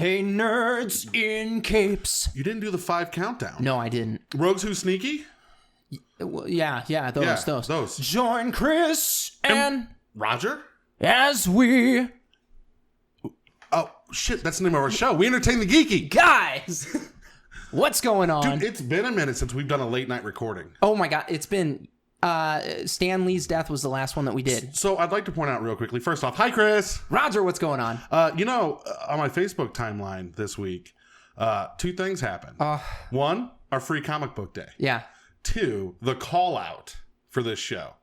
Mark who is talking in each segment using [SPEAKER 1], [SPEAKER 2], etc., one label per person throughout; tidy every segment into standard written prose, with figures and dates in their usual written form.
[SPEAKER 1] Hey, nerds in capes.
[SPEAKER 2] You didn't do the 5 countdown.
[SPEAKER 1] No, I didn't.
[SPEAKER 2] Rogues Who Sneaky?
[SPEAKER 1] Well, yeah, those. Join Chris and
[SPEAKER 2] Roger?
[SPEAKER 1] as we...
[SPEAKER 2] Oh, shit, that's the name of our show. We entertain the geeky.
[SPEAKER 1] Guys, what's going on?
[SPEAKER 2] Dude, it's been a minute since we've done a late night recording.
[SPEAKER 1] Oh my God, it's been... Stan Lee's death was the last one that we did.
[SPEAKER 2] So I'd like to point out real quickly. First off, hi, Chris.
[SPEAKER 1] Roger, what's going on?
[SPEAKER 2] On my Facebook timeline this week, 2 things happened. 1, our free comic book day.
[SPEAKER 1] Yeah.
[SPEAKER 2] 2, the call out for this show.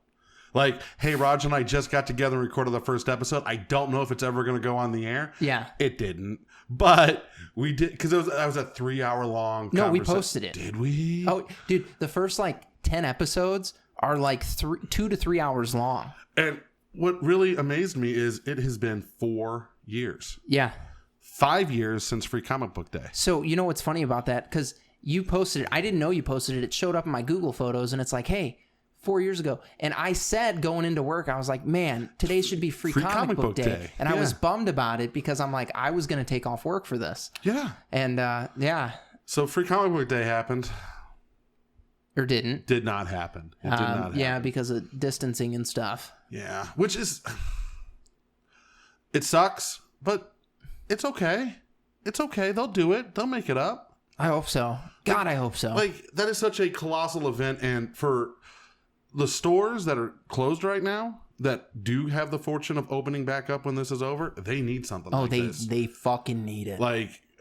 [SPEAKER 2] Like, hey, Roger and I just got together and recorded the first episode. I don't know if it's ever going to go on the air.
[SPEAKER 1] Yeah.
[SPEAKER 2] It didn't. But we did, because that was a 3-hour long
[SPEAKER 1] No, we posted it.
[SPEAKER 2] Did we?
[SPEAKER 1] Oh, dude, the first 10 episodes are 2 to 3 hours long.
[SPEAKER 2] And what really amazed me is it has been 4 years.
[SPEAKER 1] Yeah.
[SPEAKER 2] 5 years since Free Comic Book Day.
[SPEAKER 1] So, you know what's funny about that? Because you posted it. I didn't know you posted it. It showed up in my Google Photos, and it's like, hey, 4 years ago. And I said going into work, I was like, man, today should be Free Comic Book Day. And I was bummed about it because I'm like, I was going to take off work for this.
[SPEAKER 2] Yeah.
[SPEAKER 1] And, yeah.
[SPEAKER 2] So Free Comic Book Day happened.
[SPEAKER 1] Or didn't.
[SPEAKER 2] Did not happen. It did not happen.
[SPEAKER 1] Yeah, because of distancing and stuff.
[SPEAKER 2] Yeah, which is... It sucks, but it's okay. It's okay. They'll do it. They'll make it up.
[SPEAKER 1] I hope so. God, I hope so.
[SPEAKER 2] That is such a colossal event, and for the stores that are closed right now that do have the fortune of opening back up when this is over, they need something like this.
[SPEAKER 1] They fucking need it.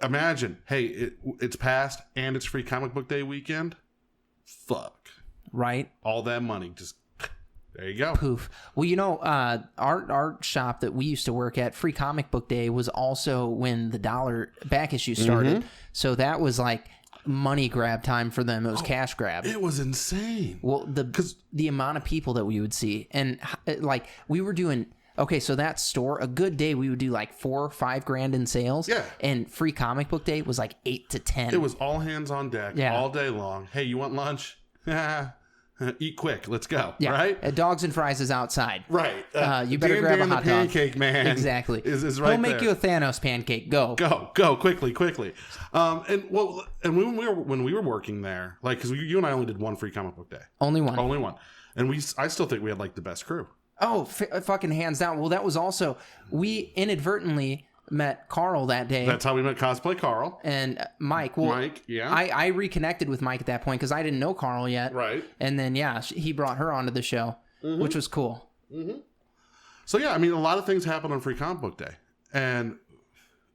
[SPEAKER 2] Imagine, hey, it's passed and it's Free Comic Book Day weekend. Fuck.
[SPEAKER 1] Right?
[SPEAKER 2] All that money, just there you go.
[SPEAKER 1] Poof. Well, our shop that we used to work at, Free Comic Book Day, was also when the dollar back issue started. Mm-hmm. So that was money grab time for them. It was cash grab.
[SPEAKER 2] It was insane.
[SPEAKER 1] Well, the amount of people that we would see, and we were doing. Okay, so that store, a good day, we would do 4 or 5 grand in sales.
[SPEAKER 2] Yeah.
[SPEAKER 1] And Free Comic Book Day was 8 to 10.
[SPEAKER 2] It was all hands on deck all day long. Hey, you want lunch? Eat quick. Let's go. Yeah. Right?
[SPEAKER 1] Dogs and fries is outside.
[SPEAKER 2] Right.
[SPEAKER 1] You better grab a hot
[SPEAKER 2] dog. Pancake man.
[SPEAKER 1] Exactly.
[SPEAKER 2] Is right.
[SPEAKER 1] He'll make you a Thanos pancake. Go.
[SPEAKER 2] Go quickly. And when we were working there, because you and I only did one Free Comic Book Day. Only one. And I still think we had the best crew.
[SPEAKER 1] Oh, fucking hands down. Well, that was also, we inadvertently met Carl that day.
[SPEAKER 2] That's how we met Cosplay Carl.
[SPEAKER 1] And Mike. Well,
[SPEAKER 2] Mike, yeah.
[SPEAKER 1] I reconnected with Mike at that point because I didn't know Carl yet.
[SPEAKER 2] Right.
[SPEAKER 1] And then, he brought her onto the show, which was cool.
[SPEAKER 2] Mm-hmm. So, yeah, a lot of things happened on Free Comic Book Day. And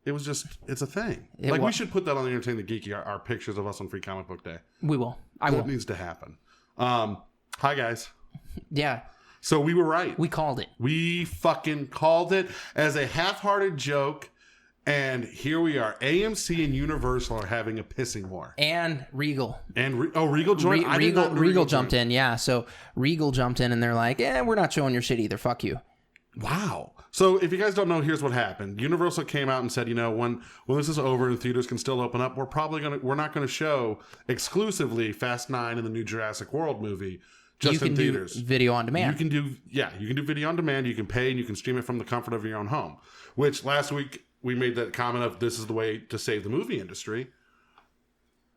[SPEAKER 2] it was it's a thing. We should put that on the Entertain the Geeky, our pictures of us on Free Comic Book Day.
[SPEAKER 1] We will. I will.
[SPEAKER 2] It needs to happen. Hi, guys.
[SPEAKER 1] Yeah.
[SPEAKER 2] So we were right.
[SPEAKER 1] We called it.
[SPEAKER 2] We fucking called it as a half-hearted joke. And here we are. AMC and Universal are having a pissing war.
[SPEAKER 1] And Regal.
[SPEAKER 2] And Regal joined?
[SPEAKER 1] Regal jumped in, yeah. So Regal jumped in and they're like, we're not showing your shit either. Fuck you.
[SPEAKER 2] Wow. So if you guys don't know, here's what happened. Universal came out and said, when this is over and theaters can still open up, we're not gonna show exclusively Fast 9 and the new Jurassic World movie. Just in theaters.
[SPEAKER 1] Do video on demand.
[SPEAKER 2] You can do video on demand. You can pay and you can stream it from the comfort of your own home. Which last week we made that comment of this is the way to save the movie industry.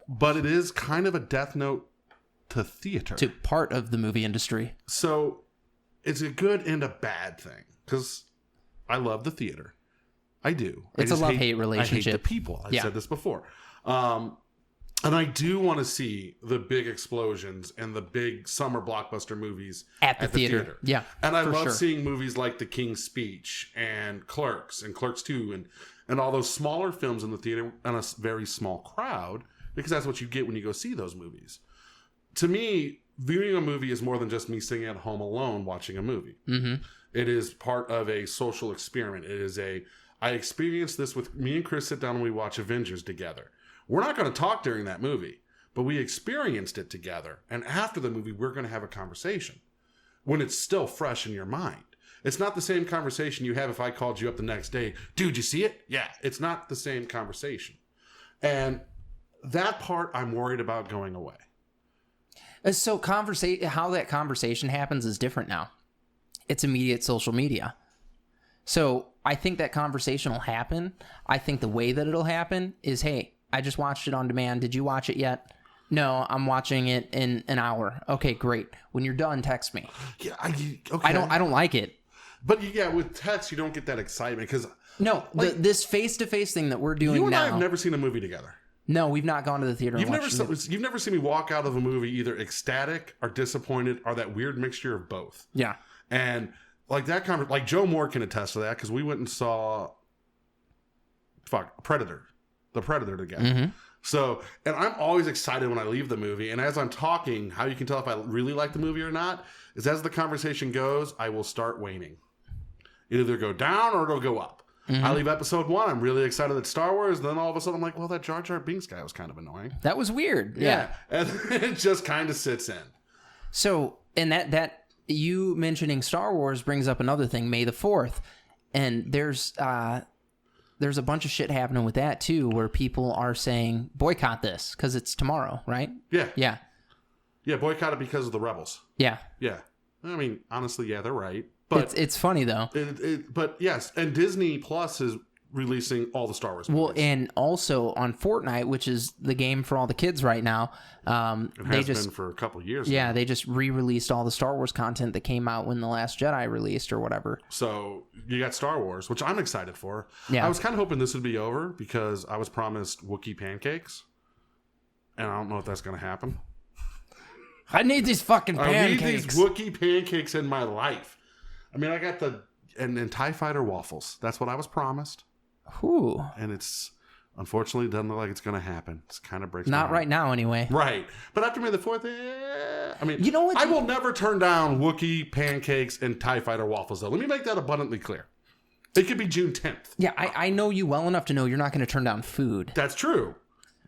[SPEAKER 2] But it is kind of a death note to theater.
[SPEAKER 1] To part of the movie industry.
[SPEAKER 2] So it's a good and a bad thing. Because I love the theater. I do.
[SPEAKER 1] It's a love-hate relationship.
[SPEAKER 2] I hate the people. I've said this before. And I do want to see the big explosions and the big summer blockbuster movies
[SPEAKER 1] at the theater. Yeah.
[SPEAKER 2] And I love seeing movies like The King's Speech and Clerks 2 and all those smaller films in the theater and a very small crowd, because that's what you get when you go see those movies. To me, viewing a movie is more than just me sitting at home alone watching a movie. Mm-hmm. It is part of a social experiment. I experienced this with me and Chris sit down and we watch Avengers together. We're not going to talk during that movie, but we experienced it together. And after the movie, we're going to have a conversation when it's still fresh in your mind. It's not the same conversation you have if I called you up the next day. Dude, you see it? Yeah. It's not the same conversation. And that part I'm worried about going away.
[SPEAKER 1] So how that conversation happens is different now. It's immediate social media. So I think that conversation will happen. I think the way that it'll happen is, hey, I just watched it on demand. Did you watch it yet? No, I'm watching it in an hour. Okay, great. When you're done, text me.
[SPEAKER 2] Yeah,
[SPEAKER 1] I don't like it.
[SPEAKER 2] But yeah, with text, you don't get that excitement because
[SPEAKER 1] this face-to-face thing that we're doing now.
[SPEAKER 2] You and I have never seen a movie together.
[SPEAKER 1] No, we've not gone to the theater.
[SPEAKER 2] You've never seen me walk out of a movie either ecstatic or disappointed or that weird mixture of both.
[SPEAKER 1] Yeah,
[SPEAKER 2] and like that like Joe Moore can attest to that because we went and saw the Predator together.
[SPEAKER 1] Mm-hmm.
[SPEAKER 2] So, and I'm always excited when I leave the movie. And as I'm talking, how you can tell if I really like the movie or not is as the conversation goes, I will start waning. It'll either go down or it'll go up. Mm-hmm. I leave episode 1. I'm really excited at Star Wars. And then all of a sudden, I'm like, well, that Jar Jar Binks guy was kind of annoying.
[SPEAKER 1] That was weird. Yeah.
[SPEAKER 2] And it just kind of sits in.
[SPEAKER 1] So, and that you mentioning Star Wars brings up another thing, May the 4th. And there's a bunch of shit happening with that too, where people are saying boycott this because it's tomorrow, right?
[SPEAKER 2] Yeah. Boycott it because of the rebels.
[SPEAKER 1] Yeah.
[SPEAKER 2] I mean, honestly, yeah, they're right. But
[SPEAKER 1] it's funny though.
[SPEAKER 2] But yes, and Disney Plus is releasing all the Star Wars movies.
[SPEAKER 1] Well, and also on Fortnite, which is the game for all the kids right now.
[SPEAKER 2] It has been for a couple of years.
[SPEAKER 1] Yeah,
[SPEAKER 2] now.
[SPEAKER 1] They just re-released all the Star Wars content that came out when The Last Jedi released or whatever.
[SPEAKER 2] So you got Star Wars, which I'm excited for.
[SPEAKER 1] Yeah.
[SPEAKER 2] I was kind of hoping this would be over because I was promised Wookiee pancakes, and I don't know if that's going to happen.
[SPEAKER 1] I need these fucking pancakes.
[SPEAKER 2] I need these Wookiee pancakes in my life. I mean, I got and TIE Fighter waffles. That's what I was promised.
[SPEAKER 1] Ooh.
[SPEAKER 2] And it's unfortunately doesn't look like it's going to happen. It's kind of breaks my
[SPEAKER 1] Not
[SPEAKER 2] heart.
[SPEAKER 1] right now, anyway.
[SPEAKER 2] Right. But after May the 4th, I mean,
[SPEAKER 1] you know what?
[SPEAKER 2] I will never turn down Wookiee pancakes and TIE Fighter waffles, though. Let me make that abundantly clear. It could be June 10th.
[SPEAKER 1] Yeah, I know you well enough to know you're not going to turn down food.
[SPEAKER 2] That's true.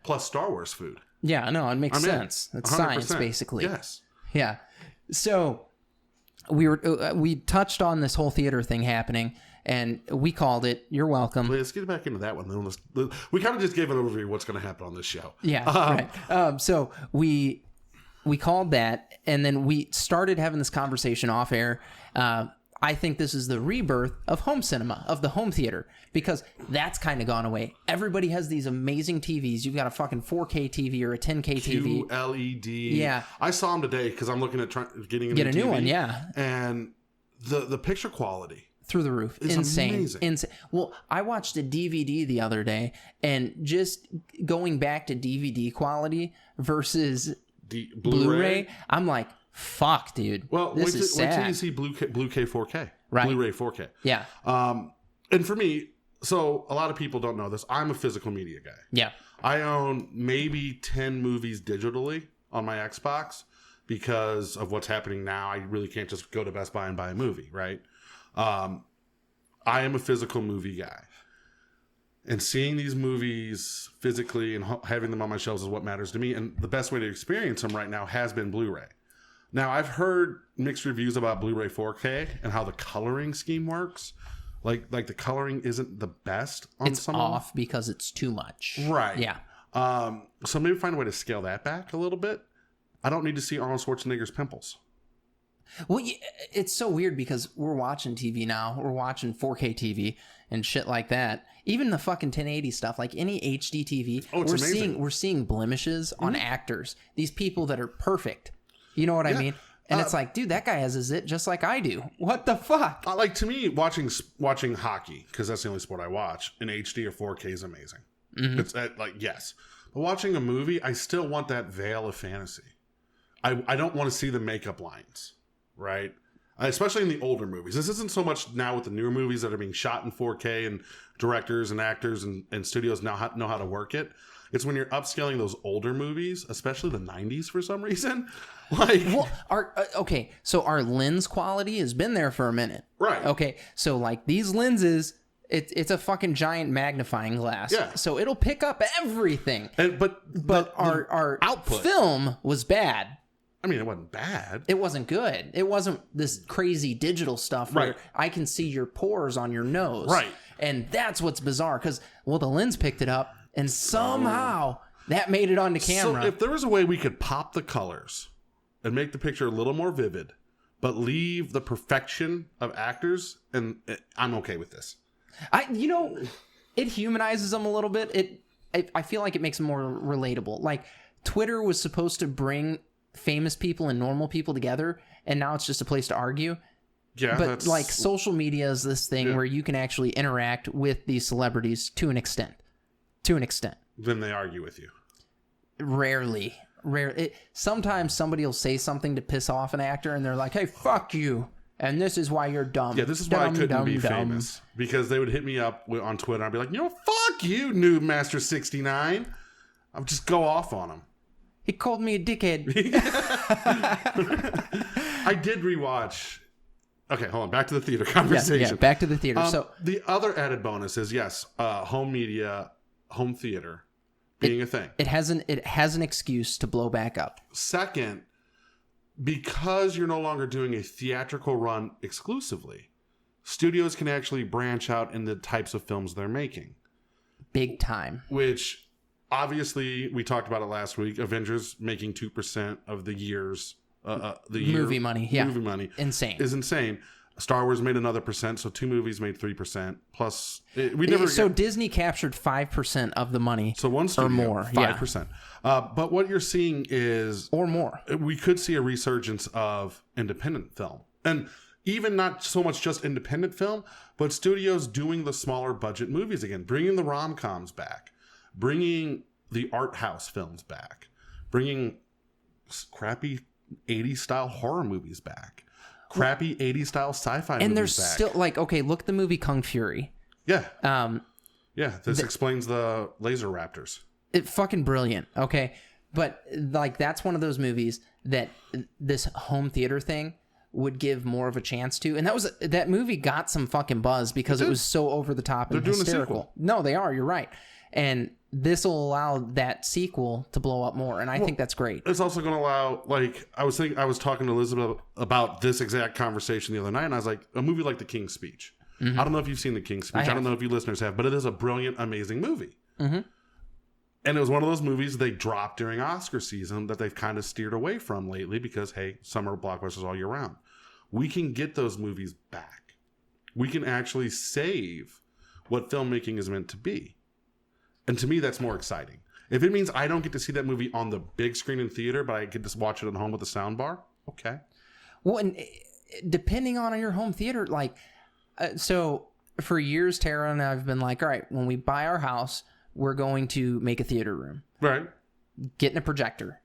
[SPEAKER 2] Plus Star Wars food.
[SPEAKER 1] Yeah, no, it makes sense. It's 100%. Science, basically.
[SPEAKER 2] Yes.
[SPEAKER 1] Yeah. So we touched on this whole theater thing happening, and we called it. You're welcome.
[SPEAKER 2] Let's get back into that one. We kind of just gave an overview of what's going to happen on this show.
[SPEAKER 1] Yeah, right. So we called that, and then we started having this conversation off air. I think this is the rebirth of home cinema, of the home theater, because that's kind of gone away. Everybody has these amazing TVs. You've got a fucking 4K TV or a 10K TV.
[SPEAKER 2] QLED.
[SPEAKER 1] Yeah.
[SPEAKER 2] I saw them today because I'm looking at getting a
[SPEAKER 1] new
[SPEAKER 2] TV,
[SPEAKER 1] one, yeah.
[SPEAKER 2] And the picture quality.
[SPEAKER 1] Through the roof.
[SPEAKER 2] It's
[SPEAKER 1] insane. Well, I watched a DVD the other day, and just going back to DVD quality versus Blu-ray, I'm like, fuck, dude.
[SPEAKER 2] Well,
[SPEAKER 1] this is sad.
[SPEAKER 2] Wait till you see Blu-ray 4K.
[SPEAKER 1] Right.
[SPEAKER 2] Blu-ray 4K.
[SPEAKER 1] Yeah.
[SPEAKER 2] And for me, so a lot of people don't know this. I'm a physical media guy.
[SPEAKER 1] Yeah.
[SPEAKER 2] I own maybe 10 movies digitally on my Xbox because of what's happening now. I really can't just go to Best Buy and buy a movie, right? I am a physical movie guy. And seeing these movies physically and having them on my shelves is what matters to me. And the best way to experience them right now has been Blu-ray. Now, I've heard mixed reviews about Blu-ray 4K and how the coloring scheme works. Like the coloring isn't the best on some of them.
[SPEAKER 1] It's off because it's too much.
[SPEAKER 2] Right.
[SPEAKER 1] Yeah.
[SPEAKER 2] So maybe find a way to scale that back a little bit. I don't need to see Arnold Schwarzenegger's pimples.
[SPEAKER 1] Well, it's so weird because we're watching TV now. We're watching 4K TV and shit like that. Even the fucking 1080 stuff, like any HD TV, we're seeing blemishes on actors. These people that are perfect. You know what I mean? And it's like, dude, that guy has a zit just like I do. What the fuck?
[SPEAKER 2] Like, to me, watching hockey, because that's the only sport I watch, in HD or 4K is amazing. Mm-hmm. It's yes. But watching a movie, I still want that veil of fantasy. I don't want to see the makeup lines, right? Especially in the older movies. This isn't so much now with the newer movies that are being shot in 4K and directors and actors and studios now know how to work it. It's when you're upscaling those older movies, especially the 90s for some reason.
[SPEAKER 1] Well, okay, so our lens quality has been there for a minute.
[SPEAKER 2] Right.
[SPEAKER 1] Okay, so like these lenses, it's a fucking giant magnifying glass.
[SPEAKER 2] Yeah.
[SPEAKER 1] So it'll pick up everything.
[SPEAKER 2] But
[SPEAKER 1] our
[SPEAKER 2] output
[SPEAKER 1] film was bad.
[SPEAKER 2] I mean, it wasn't bad.
[SPEAKER 1] It wasn't good. It wasn't this crazy digital stuff where I can see your pores on your nose.
[SPEAKER 2] Right.
[SPEAKER 1] And that's what's bizarre because, well, the lens picked it up and somehow that made it onto camera.
[SPEAKER 2] So if there was a way we could pop the colors and make the picture a little more vivid, but leave the perfection of actors, and I'm okay with this.
[SPEAKER 1] It humanizes them a little bit. I feel like it makes them more relatable. Like, Twitter was supposed to bring famous people and normal people together, and now it's just a place to argue.
[SPEAKER 2] Yeah,
[SPEAKER 1] but like, social media is this thing where you can actually interact with these celebrities to an extent.
[SPEAKER 2] Then they argue with you.
[SPEAKER 1] Rarely. Sometimes somebody will say something to piss off an actor, and they're like, "Hey, fuck you, and this is why you're dumb."
[SPEAKER 2] Yeah, this is why I couldn't be famous, because they would hit me up on Twitter. I'd be like, fuck you, Noob Master 69. I'll just go off on him.
[SPEAKER 1] He called me a dickhead.
[SPEAKER 2] I did rewatch. Okay, hold on. Back to the theater conversation.
[SPEAKER 1] Yeah, back to the theater. So
[SPEAKER 2] the other added bonus is home theater being a thing.
[SPEAKER 1] It has an excuse to blow back up.
[SPEAKER 2] Second, because you're no longer doing a theatrical run exclusively, studios can actually branch out in the types of films they're making.
[SPEAKER 1] Big time.
[SPEAKER 2] Which, obviously, we talked about it last week. Avengers making 2% of the year's
[SPEAKER 1] movie money. Yeah,
[SPEAKER 2] movie money
[SPEAKER 1] is
[SPEAKER 2] insane. Star Wars made another %, so 2 movies made 3%. Plus,
[SPEAKER 1] Disney captured 5% of the money,
[SPEAKER 2] so one studio,
[SPEAKER 1] or more,
[SPEAKER 2] 5%. But what you're seeing is,
[SPEAKER 1] or more,
[SPEAKER 2] we could see a resurgence of independent film, and even not so much just independent film, but studios doing the smaller budget movies again, bringing the rom-coms back, bringing the art house films back, bringing crappy 80s style horror movies back. Crappy 80s style sci-fi movies.
[SPEAKER 1] And there's
[SPEAKER 2] back.
[SPEAKER 1] still, like, okay, look at the movie Kung Fury.
[SPEAKER 2] Yeah. This explains the laser raptors.
[SPEAKER 1] It's fucking brilliant. Okay. But like, that's one of those movies that this home theater thing would give more of a chance to. And that movie got some fucking buzz because it was so over the top and hysterical. They're doing a sequel. No, they are. You're right. And this will allow that sequel to blow up more, and I think that's great.
[SPEAKER 2] It's also going to allow, like, I was talking to Elizabeth about this exact conversation the other night, and I was like, a movie like The King's Speech. Mm-hmm. I don't know if you've seen The King's Speech. I don't know if you listeners have, but it is a brilliant, amazing movie. Mm-hmm. And it was one of those movies they dropped during Oscar season that they've kind of steered away from lately because, hey, summer blockbusters all year round. We can get those movies back. We can actually save what filmmaking is meant to be. And to me, that's more exciting. If it means I don't get to see that movie on the big screen in theater, but I get to watch it at home with a sound bar, okay.
[SPEAKER 1] Well, and depending on your home theater, like, so for years, Tara and I have been like, all right, when we buy our house, we're going to make a theater room.
[SPEAKER 2] Right.
[SPEAKER 1] Getting a projector.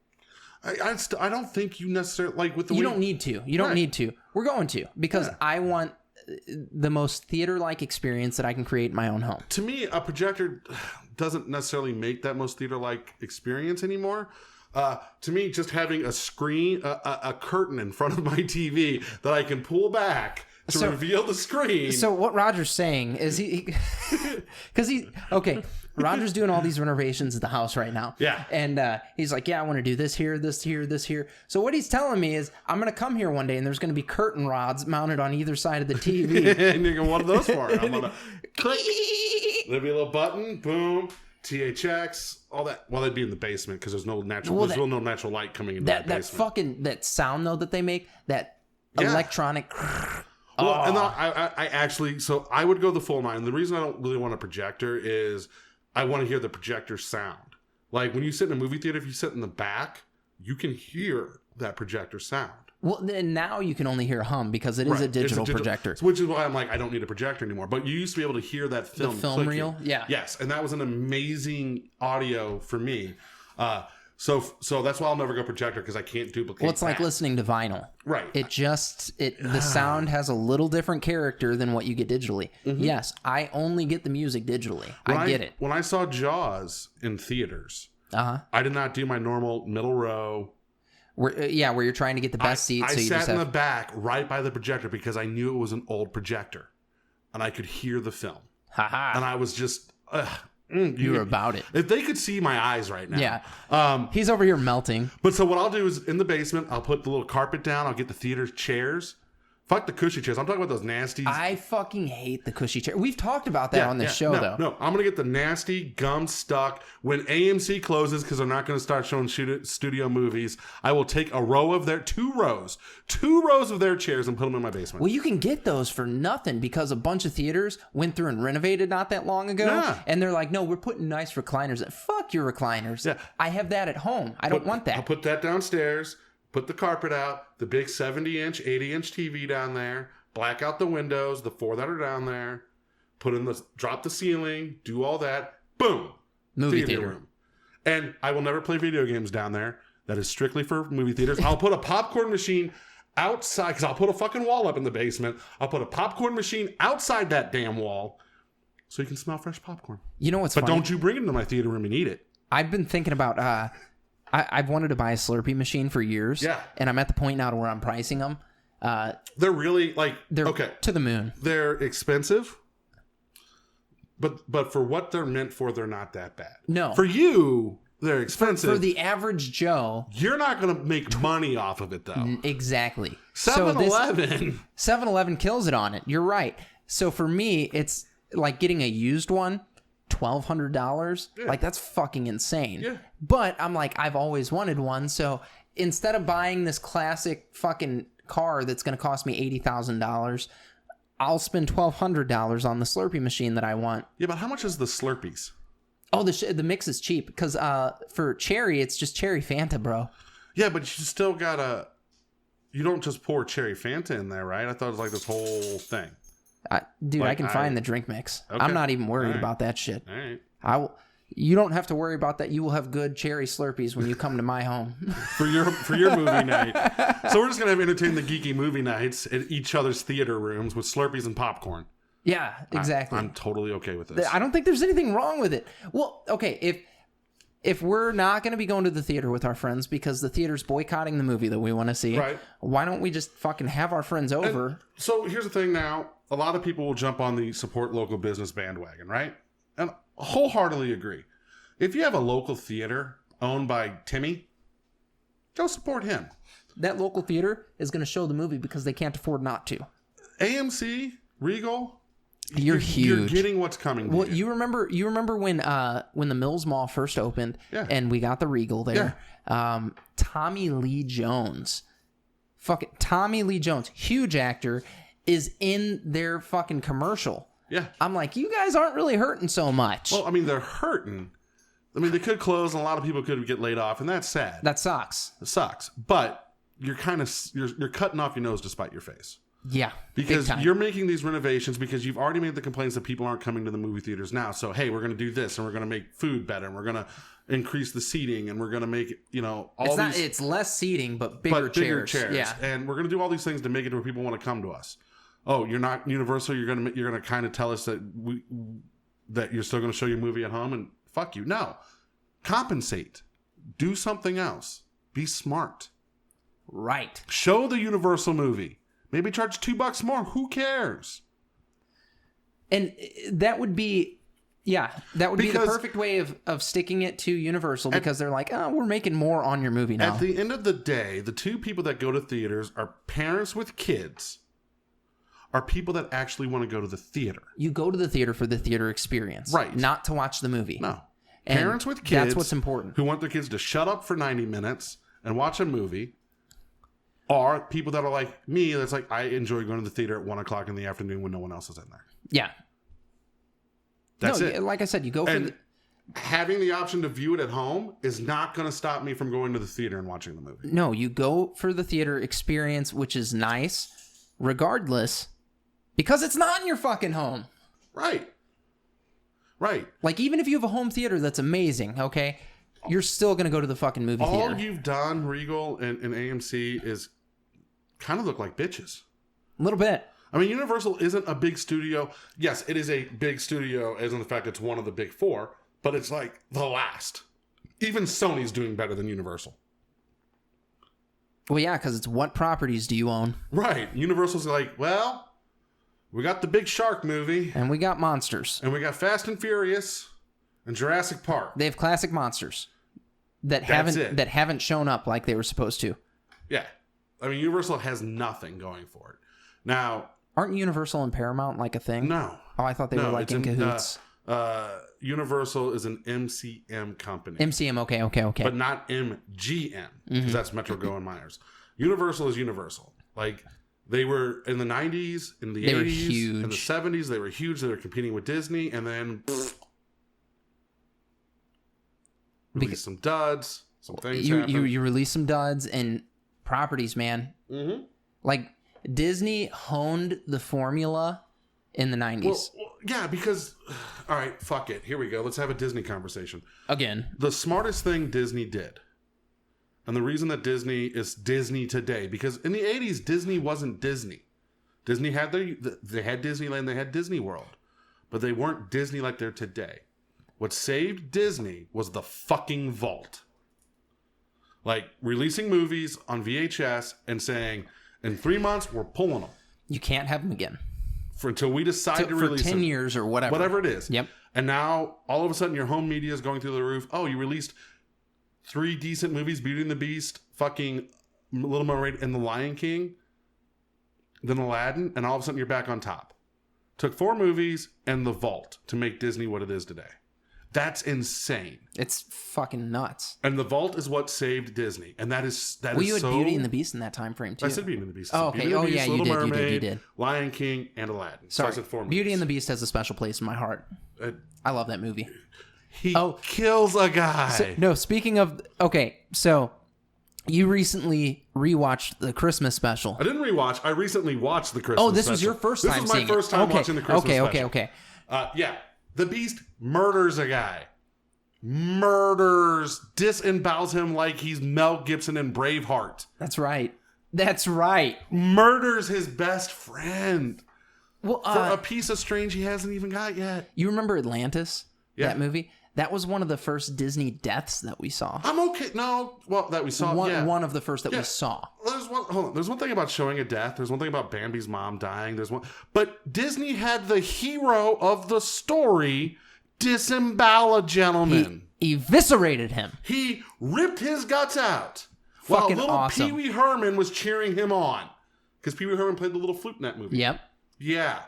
[SPEAKER 2] I don't think you necessarily, like, with the
[SPEAKER 1] You don't need to. You don't need to. We're going to, because I want the most theater-like experience that I can create in my own home.
[SPEAKER 2] To me, a projector doesn't necessarily make that most theater-like experience anymore. To me, just having a screen, a curtain in front of my TV that I can pull back to reveal the screen.
[SPEAKER 1] So what Roger's saying is Roger's doing all these renovations at the house right now.
[SPEAKER 2] Yeah.
[SPEAKER 1] And he's like, I want to do this here, this here, this here. So what he's telling me is, I'm going to come here one day and there's going to be curtain rods mounted on either side of the TV.
[SPEAKER 2] And you're going, what are those for? I'm going to click. There'll be a little button. Boom. THX. All that. Well, they'd be in the basement because there's no natural light coming into that basement.
[SPEAKER 1] That sound, though, that they make, that electronic...
[SPEAKER 2] Well, and I actually, so I would go the full 9. The reason I don't really want a projector is I want to hear the projector sound. Like, when you sit in a movie theater, if you sit in the back, you can hear that projector sound.
[SPEAKER 1] Well, then now you can only hear hum because it is a digital projector.
[SPEAKER 2] Which is why I'm like, I don't need a projector anymore. But you used to be able to hear that film.
[SPEAKER 1] The film reel? Yeah.
[SPEAKER 2] Yes, and that was an amazing audio for me. So that's why I'll never go projector, because I can't duplicate.
[SPEAKER 1] Well, it's like listening to vinyl.
[SPEAKER 2] Right.
[SPEAKER 1] The sound has a little different character than what you get digitally. Mm-hmm. Yes, I only get the music digitally. I get it.
[SPEAKER 2] When I saw Jaws in theaters, I did not do my normal middle row.
[SPEAKER 1] Where you're trying to get the best seat.
[SPEAKER 2] I sat in the back right by the projector because I knew it was an old projector, and I could hear the film. And I was just...
[SPEAKER 1] you were about it.
[SPEAKER 2] If they could see my eyes right now.
[SPEAKER 1] Yeah. He's over here melting.
[SPEAKER 2] But so what I'll do is, in the basement, I'll put the little carpet down. I'll get the theater chairs. Fuck the cushy chairs. I'm talking about those nasty.
[SPEAKER 1] I fucking hate the cushy chair. We've talked about that on this show, though.
[SPEAKER 2] No, I'm going to get the nasty, gum stuck. When AMC closes, because they're not going to start showing studio movies, I will take a row of their, two rows of their chairs and put them in my basement.
[SPEAKER 1] Well, you can get those for nothing because a bunch of theaters went through and renovated not that long ago.
[SPEAKER 2] Yeah.
[SPEAKER 1] And they're like, no, we're putting nice recliners in. Fuck your recliners.
[SPEAKER 2] Yeah.
[SPEAKER 1] I have that at home. I don't want that.
[SPEAKER 2] I'll put that downstairs. Put the carpet out, the big 70-inch, 80-inch TV down there, black out the windows, the 4 that are down there, drop the ceiling, do all that, boom,
[SPEAKER 1] movie theater room.
[SPEAKER 2] And I will never play video games down there. That is strictly for movie theaters. I'll put a popcorn machine outside, because I'll put a fucking wall up in the basement. I'll put a popcorn machine outside that damn wall so you can smell fresh popcorn.
[SPEAKER 1] You know what's
[SPEAKER 2] funny?
[SPEAKER 1] But
[SPEAKER 2] don't you bring it into my theater room and eat it.
[SPEAKER 1] I've been thinking about... I've wanted to buy a Slurpee machine for years.
[SPEAKER 2] Yeah.
[SPEAKER 1] And I'm at the point now to where I'm pricing them.
[SPEAKER 2] They're really they're
[SPEAKER 1] okay. To the moon.
[SPEAKER 2] They're expensive, but for what they're meant for, they're not that bad.
[SPEAKER 1] No.
[SPEAKER 2] For you, they're expensive.
[SPEAKER 1] For the average Joe.
[SPEAKER 2] You're not going to make money off of it, though.
[SPEAKER 1] Exactly.
[SPEAKER 2] 7-Eleven.
[SPEAKER 1] 7-Eleven kills it on it. You're right. So for me, it's like getting a used one. $1,200, like that's fucking insane.
[SPEAKER 2] Yeah.
[SPEAKER 1] But I'm like, I've always wanted one, so instead of buying this classic fucking car that's going to cost me $80,000, I'll spend $1,200 on the Slurpee machine that I want.
[SPEAKER 2] Yeah, but how much is the Slurpees?
[SPEAKER 1] Oh, the mix is cheap because for cherry, it's just cherry Fanta, bro.
[SPEAKER 2] Yeah, but you still gotta. You don't just pour cherry Fanta in there, right? I thought it was like this whole thing.
[SPEAKER 1] Dude, I can find the drink mix.
[SPEAKER 2] Okay.
[SPEAKER 1] I'm not even worried about that shit.
[SPEAKER 2] All right.
[SPEAKER 1] You don't have to worry about that. You will have good cherry Slurpees when you come to my home.
[SPEAKER 2] for your movie night. So we're just going to entertain the geeky movie nights at each other's theater rooms with Slurpees and popcorn.
[SPEAKER 1] Yeah, exactly.
[SPEAKER 2] I'm totally okay with this.
[SPEAKER 1] I don't think there's anything wrong with it. Well, okay, if we're not going to be going to the theater with our friends because the theater's boycotting the movie that we want to see,
[SPEAKER 2] right?
[SPEAKER 1] Why don't we just fucking have our friends over?
[SPEAKER 2] And so here's the thing now. A lot of people will jump on the support local business bandwagon, right? And I wholeheartedly agree. If you have a local theater owned by Timmy, go support him.
[SPEAKER 1] That local theater is going to show the movie because they can't afford not to.
[SPEAKER 2] AMC, Regal,
[SPEAKER 1] you're huge.
[SPEAKER 2] You're getting what's coming.
[SPEAKER 1] Well, you remember when the Mills Mall first opened, and we got the Regal there. Yeah. Tommy Lee Jones, Tommy Lee Jones, huge actor, is in their fucking commercial.
[SPEAKER 2] Yeah.
[SPEAKER 1] I'm like, you guys aren't really hurting so much.
[SPEAKER 2] Well, I mean, they're hurting. I mean, they could close, and a lot of people could get laid off, and that's sad.
[SPEAKER 1] That sucks.
[SPEAKER 2] It sucks, but you're cutting off your nose to spite your face.
[SPEAKER 1] Yeah,
[SPEAKER 2] because you're making these renovations because you've already made the complaints that people aren't coming to the movie theaters now. So hey, we're going to do this, and we're going to make food better, and we're going to increase the seating, and we're going to make it, it's less
[SPEAKER 1] seating, but bigger chairs.
[SPEAKER 2] Yeah, and we're going to do all these things to make it where people want to come to us. Oh, you're not Universal. You're going to kind of tell us that that you're still going to show your movie at home, and fuck you. No, compensate. Do something else. Be smart.
[SPEAKER 1] Right.
[SPEAKER 2] Show the Universal movie. Maybe charge $2 more. Who cares?
[SPEAKER 1] And that would be, be the perfect way of sticking it to Universal because they're like, oh, we're making more on your movie now.
[SPEAKER 2] At the end of the day, the two people that go to theaters are parents with kids, are people that actually want to go to the theater.
[SPEAKER 1] You go to the theater for the theater experience.
[SPEAKER 2] Right.
[SPEAKER 1] Not to watch the movie.
[SPEAKER 2] No.
[SPEAKER 1] And
[SPEAKER 2] parents with kids.
[SPEAKER 1] That's what's important.
[SPEAKER 2] Who want their kids to shut up for 90 minutes and watch a movie. Are people that are like me, that's like, I enjoy going to the theater at 1 o'clock in the afternoon when no one else is in there.
[SPEAKER 1] Yeah.
[SPEAKER 2] That's it.
[SPEAKER 1] Like I said, you go for
[SPEAKER 2] having the option to view it at home is not going to stop me from going to the theater and watching the movie.
[SPEAKER 1] No, you go for the theater experience, which is nice, regardless, because it's not in your fucking home.
[SPEAKER 2] Right. Right.
[SPEAKER 1] Like, even if you have a home theater that's amazing, okay, you're still going to go to the fucking movie theater.
[SPEAKER 2] All you've done, Regal and AMC, is kind of look like bitches.
[SPEAKER 1] A little bit.
[SPEAKER 2] I mean, Universal isn't a big studio. Yes, it is a big studio, as in the fact it's one of the big four, but it's like the last. Even Sony's doing better than Universal.
[SPEAKER 1] Well, yeah, because it's what properties do you own?
[SPEAKER 2] Right. Universal's like, well, we got the Big Shark movie.
[SPEAKER 1] And we got monsters.
[SPEAKER 2] And we got Fast and Furious and Jurassic Park.
[SPEAKER 1] They have classic monsters that haven't shown up like they were supposed to.
[SPEAKER 2] Yeah. I mean, Universal has nothing going for it. Now,
[SPEAKER 1] aren't Universal and Paramount like a thing?
[SPEAKER 2] No.
[SPEAKER 1] Oh, I thought they were like in cahoots.
[SPEAKER 2] Universal is an MCM company.
[SPEAKER 1] MCM, okay.
[SPEAKER 2] But not MGM, because that's Metro Go and Myers. Universal is Universal. Like, they were in the 90s, in the 80s, in the 70s, they were huge. They were competing with Disney, and then released some duds, some things happened.
[SPEAKER 1] You released some duds and properties, man. Mm-hmm. Like, Disney honed the formula in the 90s.
[SPEAKER 2] Well, yeah, because, all right, fuck it. Here we go. Let's have a Disney conversation.
[SPEAKER 1] Again.
[SPEAKER 2] The smartest thing Disney did, and the reason that Disney is Disney today, because in the 80s, Disney wasn't Disney. Disney had they had Disneyland, they had Disney World, but they weren't Disney like they're today. What saved Disney was the fucking vault. Like, releasing movies on VHS and saying, in 3 months, we're pulling them.
[SPEAKER 1] You can't have them again.
[SPEAKER 2] Until we decide to release them.
[SPEAKER 1] For 10 years or whatever.
[SPEAKER 2] Whatever it is.
[SPEAKER 1] Yep.
[SPEAKER 2] And now, all of a sudden, your home media is going through the roof. Oh, you released 3 decent movies, Beauty and the Beast, fucking Little Mermaid, and The Lion King, then Aladdin, and all of a sudden, you're back on top. Took 4 movies and The Vault to make Disney what it is today. That's insane.
[SPEAKER 1] It's fucking nuts.
[SPEAKER 2] And The Vault is what saved Disney. And that is
[SPEAKER 1] well, you had Beauty and the Beast in that time frame, too.
[SPEAKER 2] I said Beauty and the Beast.
[SPEAKER 1] Oh, okay.
[SPEAKER 2] Beauty and the Beast,
[SPEAKER 1] yeah,
[SPEAKER 2] Little Mermaid,
[SPEAKER 1] you did.
[SPEAKER 2] Lion King, and Aladdin.
[SPEAKER 1] Sorry.
[SPEAKER 2] So I said 4 movies.
[SPEAKER 1] Beauty and the Beast has a special place in my heart. I love that movie.
[SPEAKER 2] He kills a guy.
[SPEAKER 1] Speaking of... Okay, so... You recently rewatched the Christmas special.
[SPEAKER 2] I didn't rewatch. I recently watched the Christmas special.
[SPEAKER 1] Oh, this was your first time seeing it.
[SPEAKER 2] This was my first time watching the Christmas special.
[SPEAKER 1] Okay.
[SPEAKER 2] Yeah. The Beast murders a guy. Disembowels him like he's Mel Gibson in Braveheart.
[SPEAKER 1] That's right.
[SPEAKER 2] Murders his best friend.
[SPEAKER 1] Well,
[SPEAKER 2] for a piece of strange he hasn't even got yet.
[SPEAKER 1] You remember Atlantis? Yeah. That movie? That was one of the first Disney deaths that we saw.
[SPEAKER 2] I'm okay. No, well, that we saw.
[SPEAKER 1] One of the first that we saw.
[SPEAKER 2] There's one thing about showing a death. There's one thing about Bambi's mom dying. But Disney had the hero of the story disembowel a gentleman.
[SPEAKER 1] He eviscerated him.
[SPEAKER 2] He ripped his guts out.
[SPEAKER 1] Fucking
[SPEAKER 2] while little
[SPEAKER 1] awesome.
[SPEAKER 2] Pee Wee Herman was cheering him on. Because Pee Wee Herman played the little flute in that movie.
[SPEAKER 1] Yep.
[SPEAKER 2] Yeah.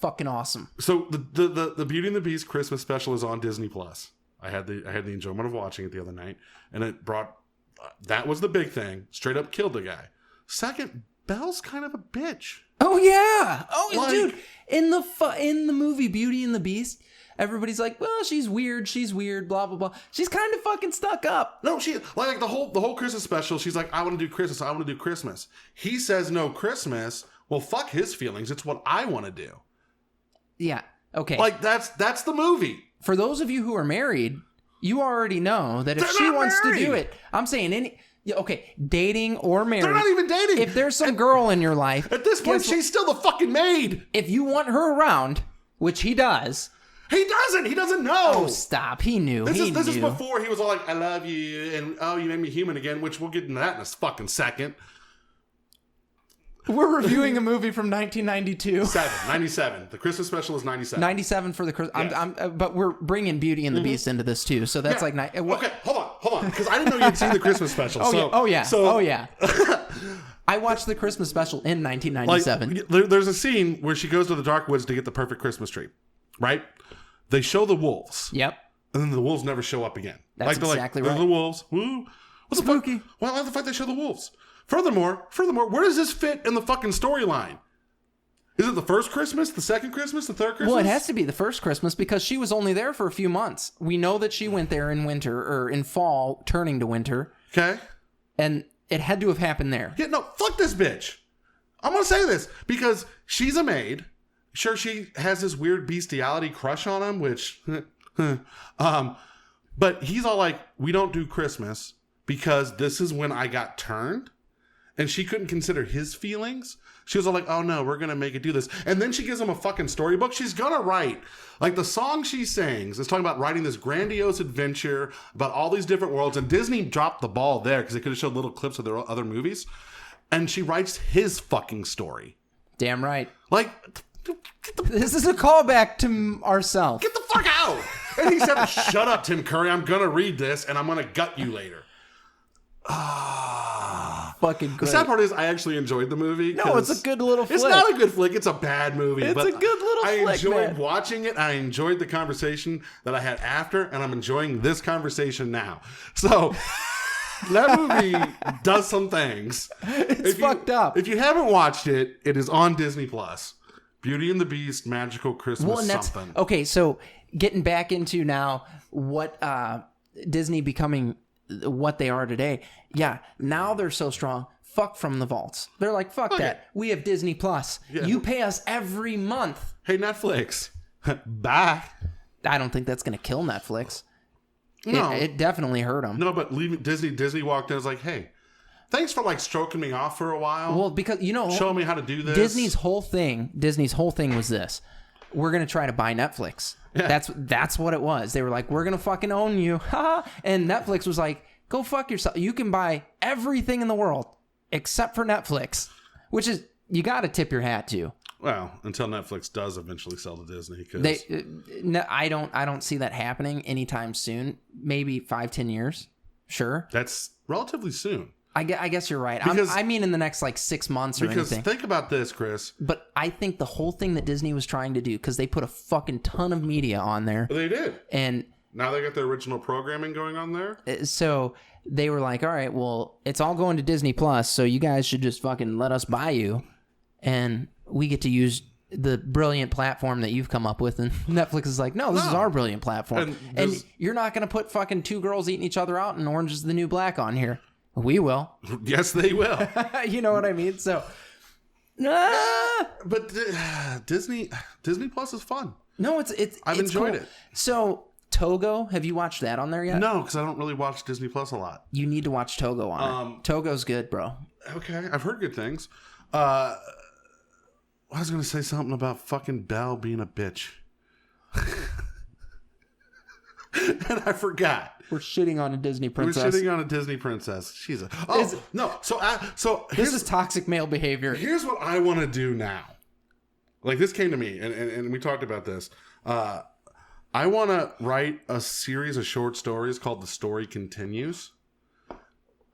[SPEAKER 1] Fucking awesome.
[SPEAKER 2] So the Beauty and the Beast Christmas special is on Disney Plus. I had the enjoyment of watching it the other night, and it brought that was the big thing. Straight up killed the guy. Second, Belle's kind of a bitch.
[SPEAKER 1] Oh yeah. Oh dude, in the movie Beauty and the Beast, everybody's like, well, she's weird, blah blah blah. She's kind of fucking stuck up.
[SPEAKER 2] No, she like the whole Christmas special. She's like, I want to do Christmas. He says no Christmas. Well, fuck his feelings. It's what I want to do.
[SPEAKER 1] Yeah. Okay.
[SPEAKER 2] Like that's the movie.
[SPEAKER 1] For those of you who are married, you already know that if she wants to do it, I'm saying dating or married. They're
[SPEAKER 2] not even dating.
[SPEAKER 1] If there's some girl in your life,
[SPEAKER 2] at this point, she's still the fucking maid.
[SPEAKER 1] If you want her around, which he does.
[SPEAKER 2] He doesn't. He doesn't know.
[SPEAKER 1] Oh, stop. He knew. This
[SPEAKER 2] is before he was all like, I love you, and oh, you made me human again, which we'll get into that in a fucking second.
[SPEAKER 1] We're reviewing a movie from 1992.
[SPEAKER 2] 97. The Christmas special is 97.
[SPEAKER 1] 97 for the Christmas. Yes. But we're bringing Beauty and the Beast into this too. So that's like...
[SPEAKER 2] Okay, hold on. Because I didn't know you had seen the Christmas special.
[SPEAKER 1] Oh, yeah. I watched the Christmas special in 1997.
[SPEAKER 2] Like, there's a scene where she goes to the dark woods to get the perfect Christmas tree. Right? They show the wolves.
[SPEAKER 1] Yep.
[SPEAKER 2] And then the wolves never show up again.
[SPEAKER 1] That's exactly right.
[SPEAKER 2] The wolves. Woo. What's
[SPEAKER 1] spooky?
[SPEAKER 2] Why the fuck they show the wolves? Furthermore, where does this fit in the fucking storyline? Is it the first Christmas, the second Christmas, the third Christmas?
[SPEAKER 1] Well, it has to be the first Christmas because she was only there for a few months. We know that she went there in winter or in fall, turning to winter.
[SPEAKER 2] Okay.
[SPEAKER 1] And it had to have happened there.
[SPEAKER 2] Yeah, no, fuck this bitch. I'm going to say this because she's a maid. Sure, she has this weird bestiality crush on him, which, but he's all like, we don't do Christmas because this is when I got turned. And she couldn't consider his feelings. She was all like, oh no, we're going to make it do this. And then she gives him a fucking storybook. She's going to write. Like the song she sings is talking about writing this grandiose adventure about all these different worlds. And Disney dropped the ball there because they could have showed little clips of their other movies. And she writes his fucking story.
[SPEAKER 1] Damn right.
[SPEAKER 2] Like,
[SPEAKER 1] this is a callback to ourselves.
[SPEAKER 2] Get the fuck out. And he said, shut up, Tim Curry. I'm going to read this and I'm going to gut you later.
[SPEAKER 1] fucking
[SPEAKER 2] The
[SPEAKER 1] great.
[SPEAKER 2] sad part is I actually enjoyed the movie.
[SPEAKER 1] No, it's a good little flick.
[SPEAKER 2] It's not a good flick. It's a bad movie.
[SPEAKER 1] It's
[SPEAKER 2] but
[SPEAKER 1] a good little flick,
[SPEAKER 2] I enjoyed
[SPEAKER 1] man.
[SPEAKER 2] watching it. I enjoyed the conversation that I had after, and I'm enjoying this conversation now. So that movie does some things.
[SPEAKER 1] It's fucked up.
[SPEAKER 2] If you haven't watched it, it is on Disney Plus. Beauty and the Beast, Magical Christmas something.
[SPEAKER 1] Okay, so getting back into now what Disney becoming what they are today. Yeah, now they're so strong. Fuck From the Vaults. They're like, fuck that. We have Disney Plus. Yeah. You pay us every month.
[SPEAKER 2] Hey, Netflix. Bye.
[SPEAKER 1] I don't think that's going to kill Netflix.
[SPEAKER 2] No.
[SPEAKER 1] It definitely hurt them.
[SPEAKER 2] No, but leaving Disney walked in and was like, hey, thanks for like stroking me off for a while.
[SPEAKER 1] Well, because
[SPEAKER 2] show me how to do this.
[SPEAKER 1] Disney's whole thing was this: we're gonna try to buy Netflix. Yeah. That's what it was. They were like, we're gonna fucking own you, and Netflix was like, go fuck yourself. You can buy everything in the world except for Netflix, which is you got to tip your hat to.
[SPEAKER 2] Well, until Netflix does eventually sell to Disney, because
[SPEAKER 1] I don't see that happening anytime soon. Maybe 5-10 years. Sure,
[SPEAKER 2] that's relatively soon.
[SPEAKER 1] I guess you're right. I mean in the next like 6 months or anything.
[SPEAKER 2] Because think about this, Chris.
[SPEAKER 1] But I think the whole thing that Disney was trying to do, because they put a fucking ton of media on there.
[SPEAKER 2] They did.
[SPEAKER 1] And
[SPEAKER 2] now they got the original programming going on there.
[SPEAKER 1] So they were like, all right, well, it's all going to Disney Plus, so you guys should just fucking let us buy you. And we get to use the brilliant platform that you've come up with. And Netflix is like, no, this is our brilliant platform. And you're not going to put fucking two girls eating each other out and Orange is the New Black on here. We will.
[SPEAKER 2] Yes, they will.
[SPEAKER 1] You know what I mean? So,
[SPEAKER 2] but Disney Plus is fun.
[SPEAKER 1] No, I've
[SPEAKER 2] enjoyed
[SPEAKER 1] cool.
[SPEAKER 2] it.
[SPEAKER 1] So Togo, have you watched that on there yet?
[SPEAKER 2] No, because I don't really watch Disney Plus a lot.
[SPEAKER 1] You need to watch Togo on it. Togo's good, bro.
[SPEAKER 2] Okay, I've heard good things. I was gonna say something about fucking Belle being a bitch, and I forgot.
[SPEAKER 1] We're shitting on a Disney princess.
[SPEAKER 2] We're shitting on a Disney princess. She's a... Oh, no. So
[SPEAKER 1] this is toxic male behavior.
[SPEAKER 2] Here's what I want to do now. Like, this came to me, and we talked about this. I want to write a series of short stories called The Story Continues,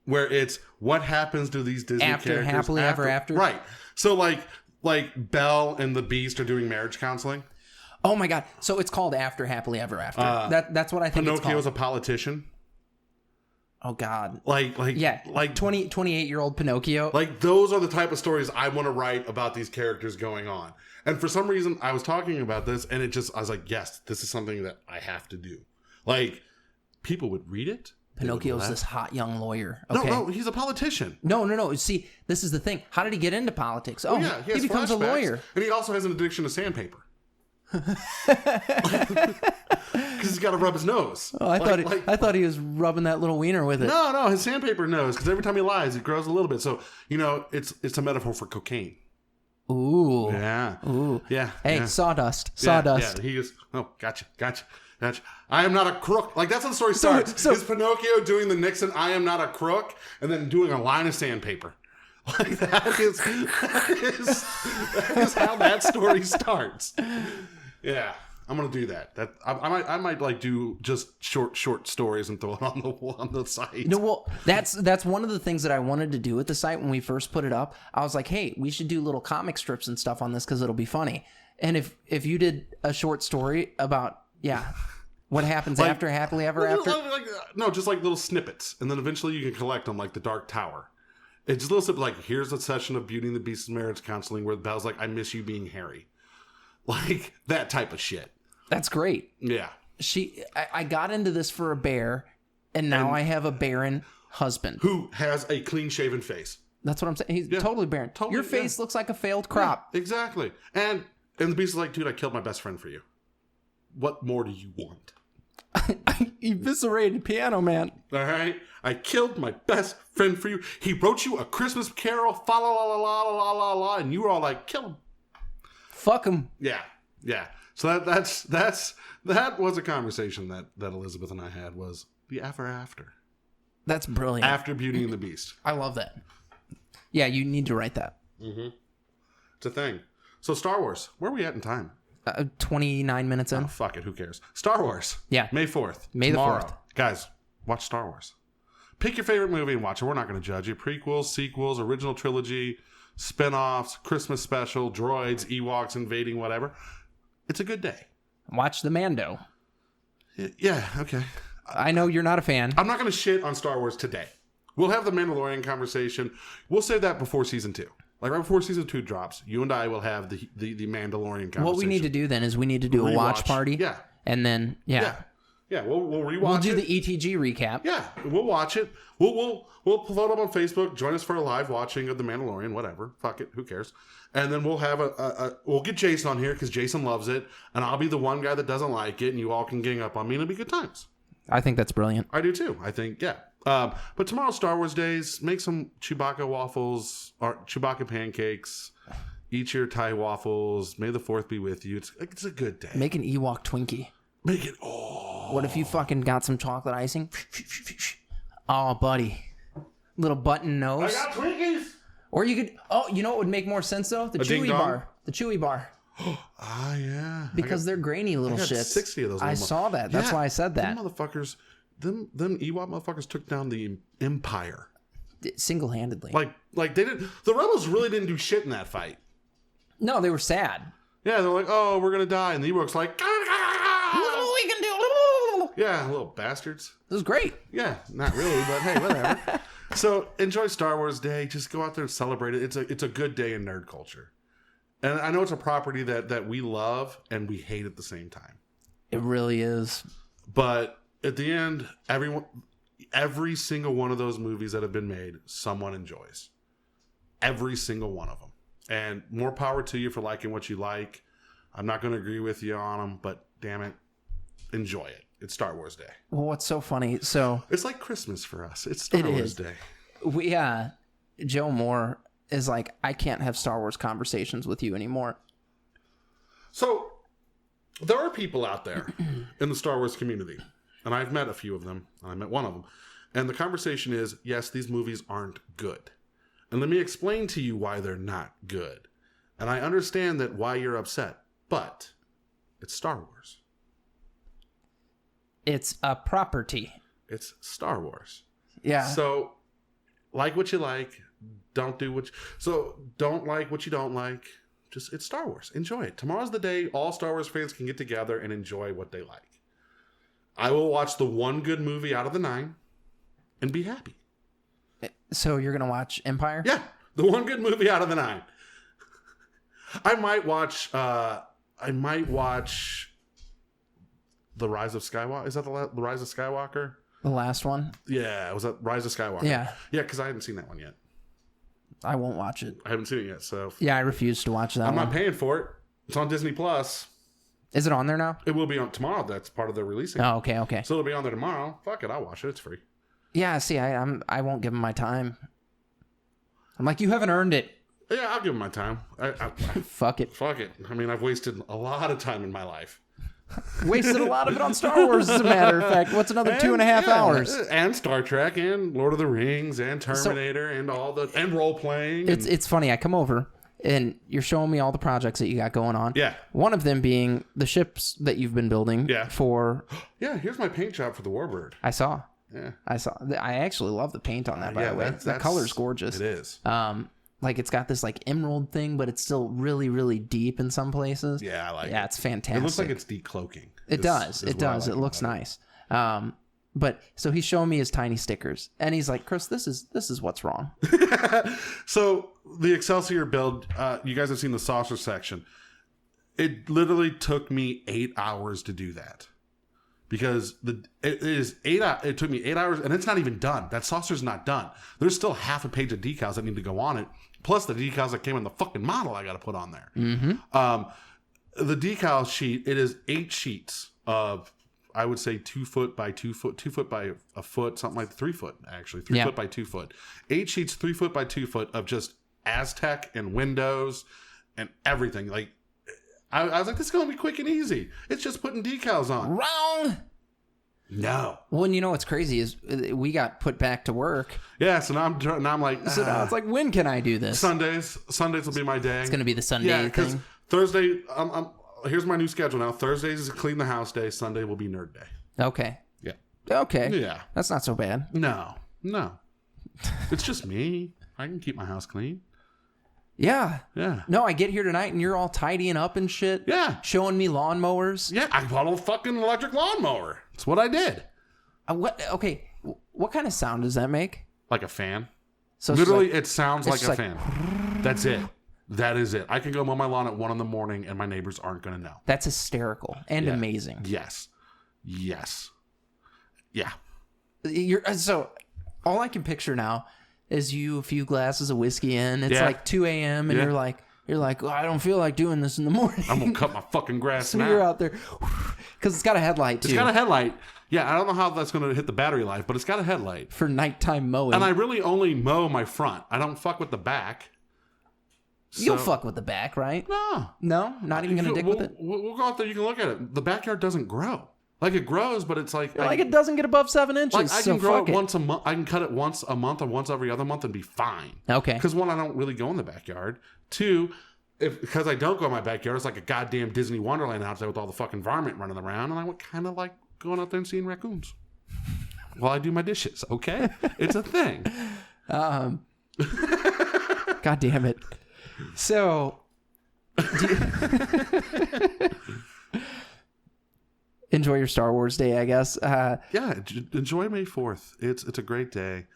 [SPEAKER 2] where it's what happens to these Disney characters
[SPEAKER 1] happily ever after.
[SPEAKER 2] Right. So, like Belle and the Beast are doing marriage counseling.
[SPEAKER 1] Oh my god! So it's called After Happily Ever After. That's what I think.
[SPEAKER 2] Pinocchio's a politician.
[SPEAKER 1] Oh god!
[SPEAKER 2] Like
[SPEAKER 1] 28-year-old Pinocchio.
[SPEAKER 2] Like those are the type of stories I want to write about these characters going on. And for some reason, I was talking about this, and I was like, yes, this is something that I have to do. Like people would read it.
[SPEAKER 1] Pinocchio's this hot young lawyer. Okay?
[SPEAKER 2] No, he's a politician.
[SPEAKER 1] No. See, this is the thing. How did he get into politics? Oh, yeah, he becomes a lawyer,
[SPEAKER 2] and he also has an addiction to sandpaper. Because he's got to rub his nose.
[SPEAKER 1] Oh, I thought he was rubbing that little wiener with it.
[SPEAKER 2] No, his sandpaper nose. Because every time he lies, it grows a little bit. So it's a metaphor for cocaine.
[SPEAKER 1] Ooh.
[SPEAKER 2] Yeah.
[SPEAKER 1] Ooh.
[SPEAKER 2] Yeah.
[SPEAKER 1] Hey,
[SPEAKER 2] yeah.
[SPEAKER 1] Sawdust.
[SPEAKER 2] Yeah. He goes, oh, gotcha. I am not a crook. Like that's how the story starts. Is Pinocchio doing the Nixon? I am not a crook, and then doing a line of sandpaper. Like that is how that story starts. Yeah, I'm gonna do that. I might like do just short stories and throw it on the site.
[SPEAKER 1] No, well, that's one of the things that I wanted to do with the site when we first put it up. I was like, hey, we should do little comic strips and stuff on this because it'll be funny. And if you did a short story about what happens after Happily Ever After,
[SPEAKER 2] just like little snippets, and then eventually you can collect them like the Dark Tower. It's just a little snippet like here's a session of Beauty and the Beast's marriage counseling where Belle's like, I miss you being Harry. Like that type of shit.
[SPEAKER 1] That's great.
[SPEAKER 2] Yeah.
[SPEAKER 1] I got into this for a bear, and now I have a barren husband
[SPEAKER 2] who has a clean shaven face.
[SPEAKER 1] That's what I'm saying. He's totally barren. Your face looks like a failed crop.
[SPEAKER 2] Yeah, exactly. And the Beast is like, dude, I killed my best friend for you. What more do you want?
[SPEAKER 1] I eviscerated Piano Man.
[SPEAKER 2] All right. I killed my best friend for you. He wrote you a Christmas carol, fa la la la la la la, and you were all like, kill him.
[SPEAKER 1] Fuck him.
[SPEAKER 2] Yeah. So that was a conversation that Elizabeth and I had was the after.
[SPEAKER 1] That's brilliant.
[SPEAKER 2] After Beauty and the Beast.
[SPEAKER 1] I love that. Yeah, you need to write that.
[SPEAKER 2] Mm-hmm. It's a thing. So Star Wars, where are we at in time?
[SPEAKER 1] 29 minutes in.
[SPEAKER 2] Oh, fuck it. Who cares? Star Wars.
[SPEAKER 1] Yeah.
[SPEAKER 2] May 4th.
[SPEAKER 1] May
[SPEAKER 2] tomorrow.
[SPEAKER 1] the 4th.
[SPEAKER 2] Guys, watch Star Wars. pick your favorite movie and watch it. We're not going to judge you. Prequels, sequels, original trilogy, spin-offs, Christmas special, droids, Ewoks invading, whatever. It's a good day.
[SPEAKER 1] Watch the Mando.
[SPEAKER 2] Yeah, okay.
[SPEAKER 1] I know you're not a fan.
[SPEAKER 2] I'm not going to shit on Star Wars today. We'll have the Mandalorian conversation. We'll save that before season 2. Like right before season 2 drops, you and I will have the Mandalorian conversation.
[SPEAKER 1] What we need to do then is we need to do a watch party.
[SPEAKER 2] Yeah.
[SPEAKER 1] And then,
[SPEAKER 2] Yeah, we'll rewatch it.
[SPEAKER 1] We'll do the ETG recap.
[SPEAKER 2] Yeah, we'll watch it. We'll float up on Facebook. Join us for a live watching of The Mandalorian. Whatever. Fuck it. Who cares? And then we'll have we'll get Jason on here because Jason loves it, and I'll be the one guy that doesn't like it, and you all can gang up on me, and it'll be good times.
[SPEAKER 1] I think that's brilliant.
[SPEAKER 2] I do too. I think but tomorrow's Star Wars Days. Make some Chewbacca waffles or Chewbacca pancakes. Eat your Thai waffles. May the 4th be with you. It's a good day.
[SPEAKER 1] Make an Ewok Twinkie.
[SPEAKER 2] Make it. Oh.
[SPEAKER 1] What if you fucking got some chocolate icing? Oh, buddy. Little button nose.
[SPEAKER 2] I got Twinkies.
[SPEAKER 1] Or you could... Oh, you know what would make more sense, though? The Chewy bar. The Chewy bar.
[SPEAKER 2] Ah, yeah.
[SPEAKER 1] Because they're grainy little shits.
[SPEAKER 2] 60 of those.
[SPEAKER 1] I saw that. That's why I said that.
[SPEAKER 2] Them motherfuckers... Them Ewok motherfuckers took down the Empire.
[SPEAKER 1] Single-handedly.
[SPEAKER 2] Like they didn't... The Rebels really didn't do shit in that fight.
[SPEAKER 1] No, they were sad.
[SPEAKER 2] Yeah, they're like, oh, we're going to die. And the Ewoks like...
[SPEAKER 1] We can do...
[SPEAKER 2] Yeah, little bastards.
[SPEAKER 1] This was great.
[SPEAKER 2] Yeah, not really, but hey, whatever. So enjoy Star Wars Day. Just go out there and celebrate it. It's a good day in nerd culture. And I know it's a property that we love and we hate at the same time.
[SPEAKER 1] It really is.
[SPEAKER 2] But at the end, every single one of those movies that have been made, someone enjoys. Every single one of them. And more power to you for liking what you like. I'm not going to agree with you on them, but damn it, enjoy it. It's Star Wars Day.
[SPEAKER 1] Well, what's so funny? So
[SPEAKER 2] it's like Christmas for us. It's Star Wars Day.
[SPEAKER 1] Joe Moore is like, I can't have Star Wars conversations with you anymore.
[SPEAKER 2] So there are people out there in the Star Wars community, and I've met a few of them. I met one of them. And the conversation is, yes, these movies aren't good. And let me explain to you why they're not good. And I understand that why you're upset, but it's Star Wars.
[SPEAKER 1] It's a property.
[SPEAKER 2] It's Star Wars.
[SPEAKER 1] Yeah.
[SPEAKER 2] So, like what you like. Don't like what you don't like. Just, it's Star Wars. Enjoy it. Tomorrow's the day all Star Wars fans can get together and enjoy what they like. I will watch the one good movie out of the 9 and be happy.
[SPEAKER 1] So you're going to watch Empire?
[SPEAKER 2] Yeah. The one good movie out of the 9. I might watch The Rise of Skywalker. Is that the Rise of Skywalker?
[SPEAKER 1] The last one?
[SPEAKER 2] Yeah, was that Rise of Skywalker?
[SPEAKER 1] Yeah.
[SPEAKER 2] Yeah, because I haven't seen that one yet.
[SPEAKER 1] I won't watch it.
[SPEAKER 2] I haven't seen it yet, so...
[SPEAKER 1] Yeah, I refuse to watch that
[SPEAKER 2] I'm not paying for it. It's on Disney+. Plus.
[SPEAKER 1] Is it on there now?
[SPEAKER 2] It will be on tomorrow. That's part of the releasing.
[SPEAKER 1] Oh, okay.
[SPEAKER 2] So it'll be on there tomorrow. Fuck it, I'll watch it. It's free.
[SPEAKER 1] Yeah, see, I won't give him my time. I'm like, you haven't earned it.
[SPEAKER 2] Yeah, I'll give him my time.
[SPEAKER 1] Fuck it.
[SPEAKER 2] Fuck it. I mean, I've wasted a lot of time in my life.
[SPEAKER 1] Wasted a lot of it on Star Wars, as a matter of fact. What's another 2.5 hours?
[SPEAKER 2] And Star Trek, and Lord of the Rings, and Terminator, and role playing.
[SPEAKER 1] It's funny. I come over, and you're showing me all the projects that you got going on.
[SPEAKER 2] Yeah.
[SPEAKER 1] One of them being the ships that you've been building.
[SPEAKER 2] Yeah.
[SPEAKER 1] For.
[SPEAKER 2] Yeah. Here's my paint job for the Warbird.
[SPEAKER 1] I saw.
[SPEAKER 2] Yeah.
[SPEAKER 1] I saw. I actually love the paint on that. By the way, the color's gorgeous.
[SPEAKER 2] It is.
[SPEAKER 1] Like it's got this like emerald thing, but it's still really, really deep in some places.
[SPEAKER 2] Yeah, I like it.
[SPEAKER 1] Yeah, it's fantastic.
[SPEAKER 2] It looks like it's decloaking.
[SPEAKER 1] It does. It does. It looks nice. But so he's showing me his tiny stickers, and he's like, "Chris, this is what's wrong."
[SPEAKER 2] So the Excelsior build, you guys have seen the saucer section. It literally took me 8 hours to do that. Because it took me 8 hours, and it's not even done. That saucer's not done. There's still half a page of decals that need to go on it, plus the decals that came in the fucking model I got to put on there.
[SPEAKER 1] Mm-hmm.
[SPEAKER 2] The decal sheet, it is 8 sheets of, I would say 2 foot by 2 foot, 2 foot by a foot, something like 3 foot actually, 3 foot by 2 foot. 8 sheets, 3 foot by 2 foot of just Aztec and windows and everything. Like. I was like, this is going to be quick and easy. It's just putting decals on.
[SPEAKER 1] Wrong.
[SPEAKER 2] No.
[SPEAKER 1] Well, and you know what's crazy is we got put back to work.
[SPEAKER 2] Yeah, so now I'm like...
[SPEAKER 1] So now it's like, when can I do this?
[SPEAKER 2] Sundays will be my day.
[SPEAKER 1] It's going to be the Sunday
[SPEAKER 2] because
[SPEAKER 1] thing.
[SPEAKER 2] Thursday, here's my new schedule now. Thursdays is clean the house day. Sunday will be nerd day.
[SPEAKER 1] Okay.
[SPEAKER 2] Yeah.
[SPEAKER 1] Okay.
[SPEAKER 2] Yeah.
[SPEAKER 1] That's not so bad.
[SPEAKER 2] No. No. It's just me. I can keep my house clean.
[SPEAKER 1] Yeah.
[SPEAKER 2] Yeah.
[SPEAKER 1] No, I get here tonight and you're all tidying up and shit.
[SPEAKER 2] Yeah.
[SPEAKER 1] Showing me lawnmowers.
[SPEAKER 2] Yeah, I bought a fucking electric lawnmower. That's what I did.
[SPEAKER 1] Okay, what kind of sound does that make?
[SPEAKER 2] Like a fan.
[SPEAKER 1] So
[SPEAKER 2] literally,
[SPEAKER 1] like,
[SPEAKER 2] it sounds like a fan. That's it. That is it. I can go mow my lawn at 1 a.m. and my neighbors aren't going to know.
[SPEAKER 1] That's hysterical and amazing.
[SPEAKER 2] Yes. Yeah.
[SPEAKER 1] So all I can picture now is you a few glasses of whiskey in. It's like 2 a.m. and you're like, oh, I don't feel like doing this in the morning.
[SPEAKER 2] I'm going to cut my fucking grass
[SPEAKER 1] so
[SPEAKER 2] now.
[SPEAKER 1] You're out there. Because it's got a headlight, too.
[SPEAKER 2] It's got a headlight. Yeah, I don't know how that's going to hit the battery life, but it's got a headlight.
[SPEAKER 1] For nighttime mowing.
[SPEAKER 2] And I really only mow my front. I don't fuck with the back.
[SPEAKER 1] You'll fuck with the back, right? No? Not even going to dick with it?
[SPEAKER 2] We'll go out there. You can look at it. The backyard doesn't grow. Like, it grows, but it's like...
[SPEAKER 1] it doesn't get above 7 inches.
[SPEAKER 2] Like, I can grow it once a month. I can cut it once a month or once every other month and be fine.
[SPEAKER 1] Okay.
[SPEAKER 2] Because 1, I don't really go in the backyard. 2, because I don't go in my backyard, it's like a goddamn Disney Wonderland out there with all the fucking varmint running around, and I would kind of like going out there and seeing raccoons while I do my dishes. Okay? It's a thing.
[SPEAKER 1] God damn it. So... Enjoy your Star Wars day, I guess.
[SPEAKER 2] Yeah, enjoy May 4th. It's a great day.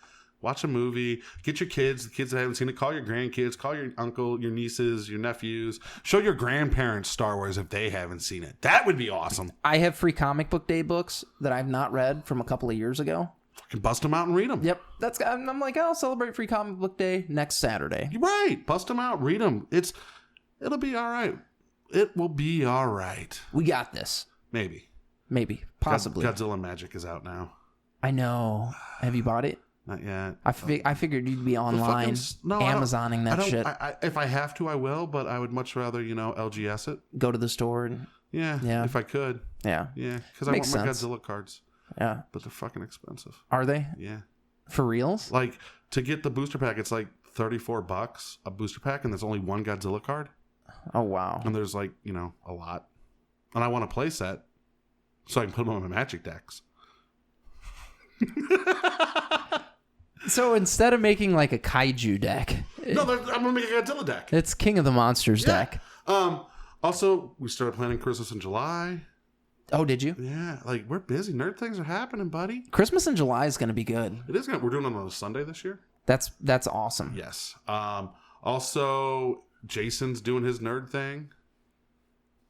[SPEAKER 2] Watch a movie. Get your kids, the kids that haven't seen it. Call your grandkids. Call your uncle, your nieces, your nephews. Show your grandparents Star Wars if they haven't seen it. That would be awesome.
[SPEAKER 1] I have free comic book day books that I've not read from a couple of years ago.
[SPEAKER 2] Fucking bust them out and read them.
[SPEAKER 1] Yep. I'm like, I'll celebrate free comic book day next Saturday.
[SPEAKER 2] You're right. Bust them out. Read them. It'll be all right. It will be all right.
[SPEAKER 1] We got this.
[SPEAKER 2] Maybe.
[SPEAKER 1] Possibly.
[SPEAKER 2] Godzilla Magic is out now.
[SPEAKER 1] I know. Have you bought it?
[SPEAKER 2] Not yet.
[SPEAKER 1] I figured you'd be online Amazoning that shit.
[SPEAKER 2] If I have to, I will, but I would much rather, LGS it.
[SPEAKER 1] Go to the store.
[SPEAKER 2] Yeah. If I could.
[SPEAKER 1] Yeah.
[SPEAKER 2] Yeah. Because I want my Godzilla cards.
[SPEAKER 1] Yeah.
[SPEAKER 2] But they're fucking expensive.
[SPEAKER 1] Are they?
[SPEAKER 2] Yeah.
[SPEAKER 1] For reals?
[SPEAKER 2] Like, to get the booster pack, it's like $34 a booster pack, and there's only one Godzilla card.
[SPEAKER 1] Oh, wow.
[SPEAKER 2] And there's like, a lot. And I want a play set so I can put them on my Magic decks.
[SPEAKER 1] So instead of making like a kaiju deck...
[SPEAKER 2] No, I'm going to make a Godzilla deck.
[SPEAKER 1] It's King of the Monsters deck.
[SPEAKER 2] Also, we started planning Christmas in July.
[SPEAKER 1] Oh, did you?
[SPEAKER 2] Yeah, like we're busy. Nerd things are happening, buddy.
[SPEAKER 1] Christmas in July is going to be good.
[SPEAKER 2] It is going to. We're doing it on a Sunday this year.
[SPEAKER 1] That's awesome.
[SPEAKER 2] Yes. Also, Jason's doing his nerd thing.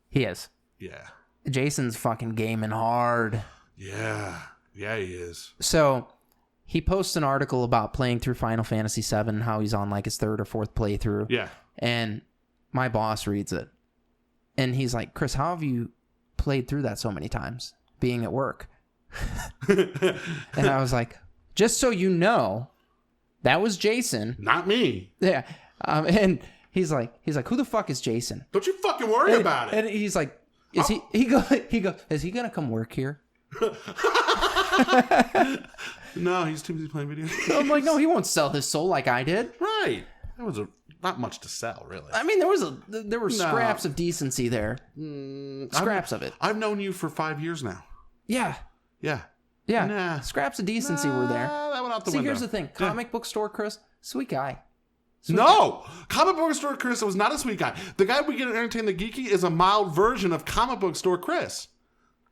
[SPEAKER 1] He is.
[SPEAKER 2] Yeah.
[SPEAKER 1] Jason's fucking gaming hard.
[SPEAKER 2] Yeah. Yeah, he is.
[SPEAKER 1] So he posts an article about playing through Final Fantasy VII, how he's on like his 3rd or 4th playthrough.
[SPEAKER 2] Yeah.
[SPEAKER 1] And my boss reads it. And he's like, Chris, how have you played through that so many times being at work? And I was like, just so you know, that was Jason.
[SPEAKER 2] Not me.
[SPEAKER 1] Yeah. And he's like, who the fuck is Jason?
[SPEAKER 2] Don't you fucking worry about it.
[SPEAKER 1] And he's like, he goes, is he going to come work here?
[SPEAKER 2] No, he's too busy playing video games.
[SPEAKER 1] I'm like, no, he won't sell his soul like I did.
[SPEAKER 2] Right. That was not much to sell, really.
[SPEAKER 1] I mean, there were scraps of decency there. Scraps of it.
[SPEAKER 2] I've known you for 5 years now.
[SPEAKER 1] Yeah.
[SPEAKER 2] Yeah.
[SPEAKER 1] Yeah.
[SPEAKER 2] Nah.
[SPEAKER 1] Scraps of decency were there.
[SPEAKER 2] That went out the window.
[SPEAKER 1] See, here's the thing. Comic book store Chris, sweet guy.
[SPEAKER 2] Comic book store Chris was not a sweet guy. The guy we get to entertain the geeky is a mild version of comic book store Chris.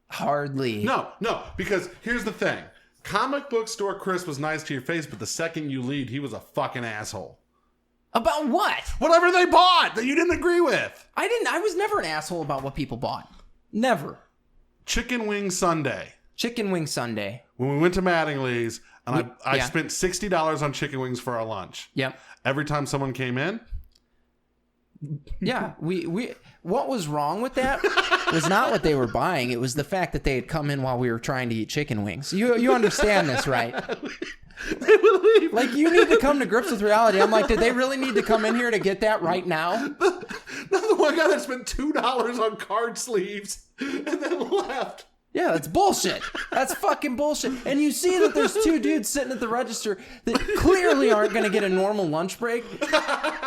[SPEAKER 1] Hardly.
[SPEAKER 2] No, because here's the thing. Comic book store Chris was nice to your face, but the second you leave, he was a fucking asshole.
[SPEAKER 1] About what?
[SPEAKER 2] Whatever they bought that you didn't agree with.
[SPEAKER 1] I was never an asshole about what people bought. Never.
[SPEAKER 2] Chicken wing sundae.
[SPEAKER 1] Chicken wing sundae.
[SPEAKER 2] When we went to Mattingly's, and I spent $60 on chicken wings for our lunch.
[SPEAKER 1] Yep.
[SPEAKER 2] Every time someone came in.
[SPEAKER 1] Yeah. We what was wrong with that was not what they were buying. It was the fact that they had come in while we were trying to eat chicken wings. You understand this, right?
[SPEAKER 2] They would leave.
[SPEAKER 1] Like, you need to come to grips with reality. I'm like, did they really need to come in here to get that right now?
[SPEAKER 2] The one guy that spent $2 on card sleeves and then left.
[SPEAKER 1] Yeah, that's bullshit. That's fucking bullshit. And you see that there's 2 dudes sitting at the register that clearly aren't going to get a normal lunch break.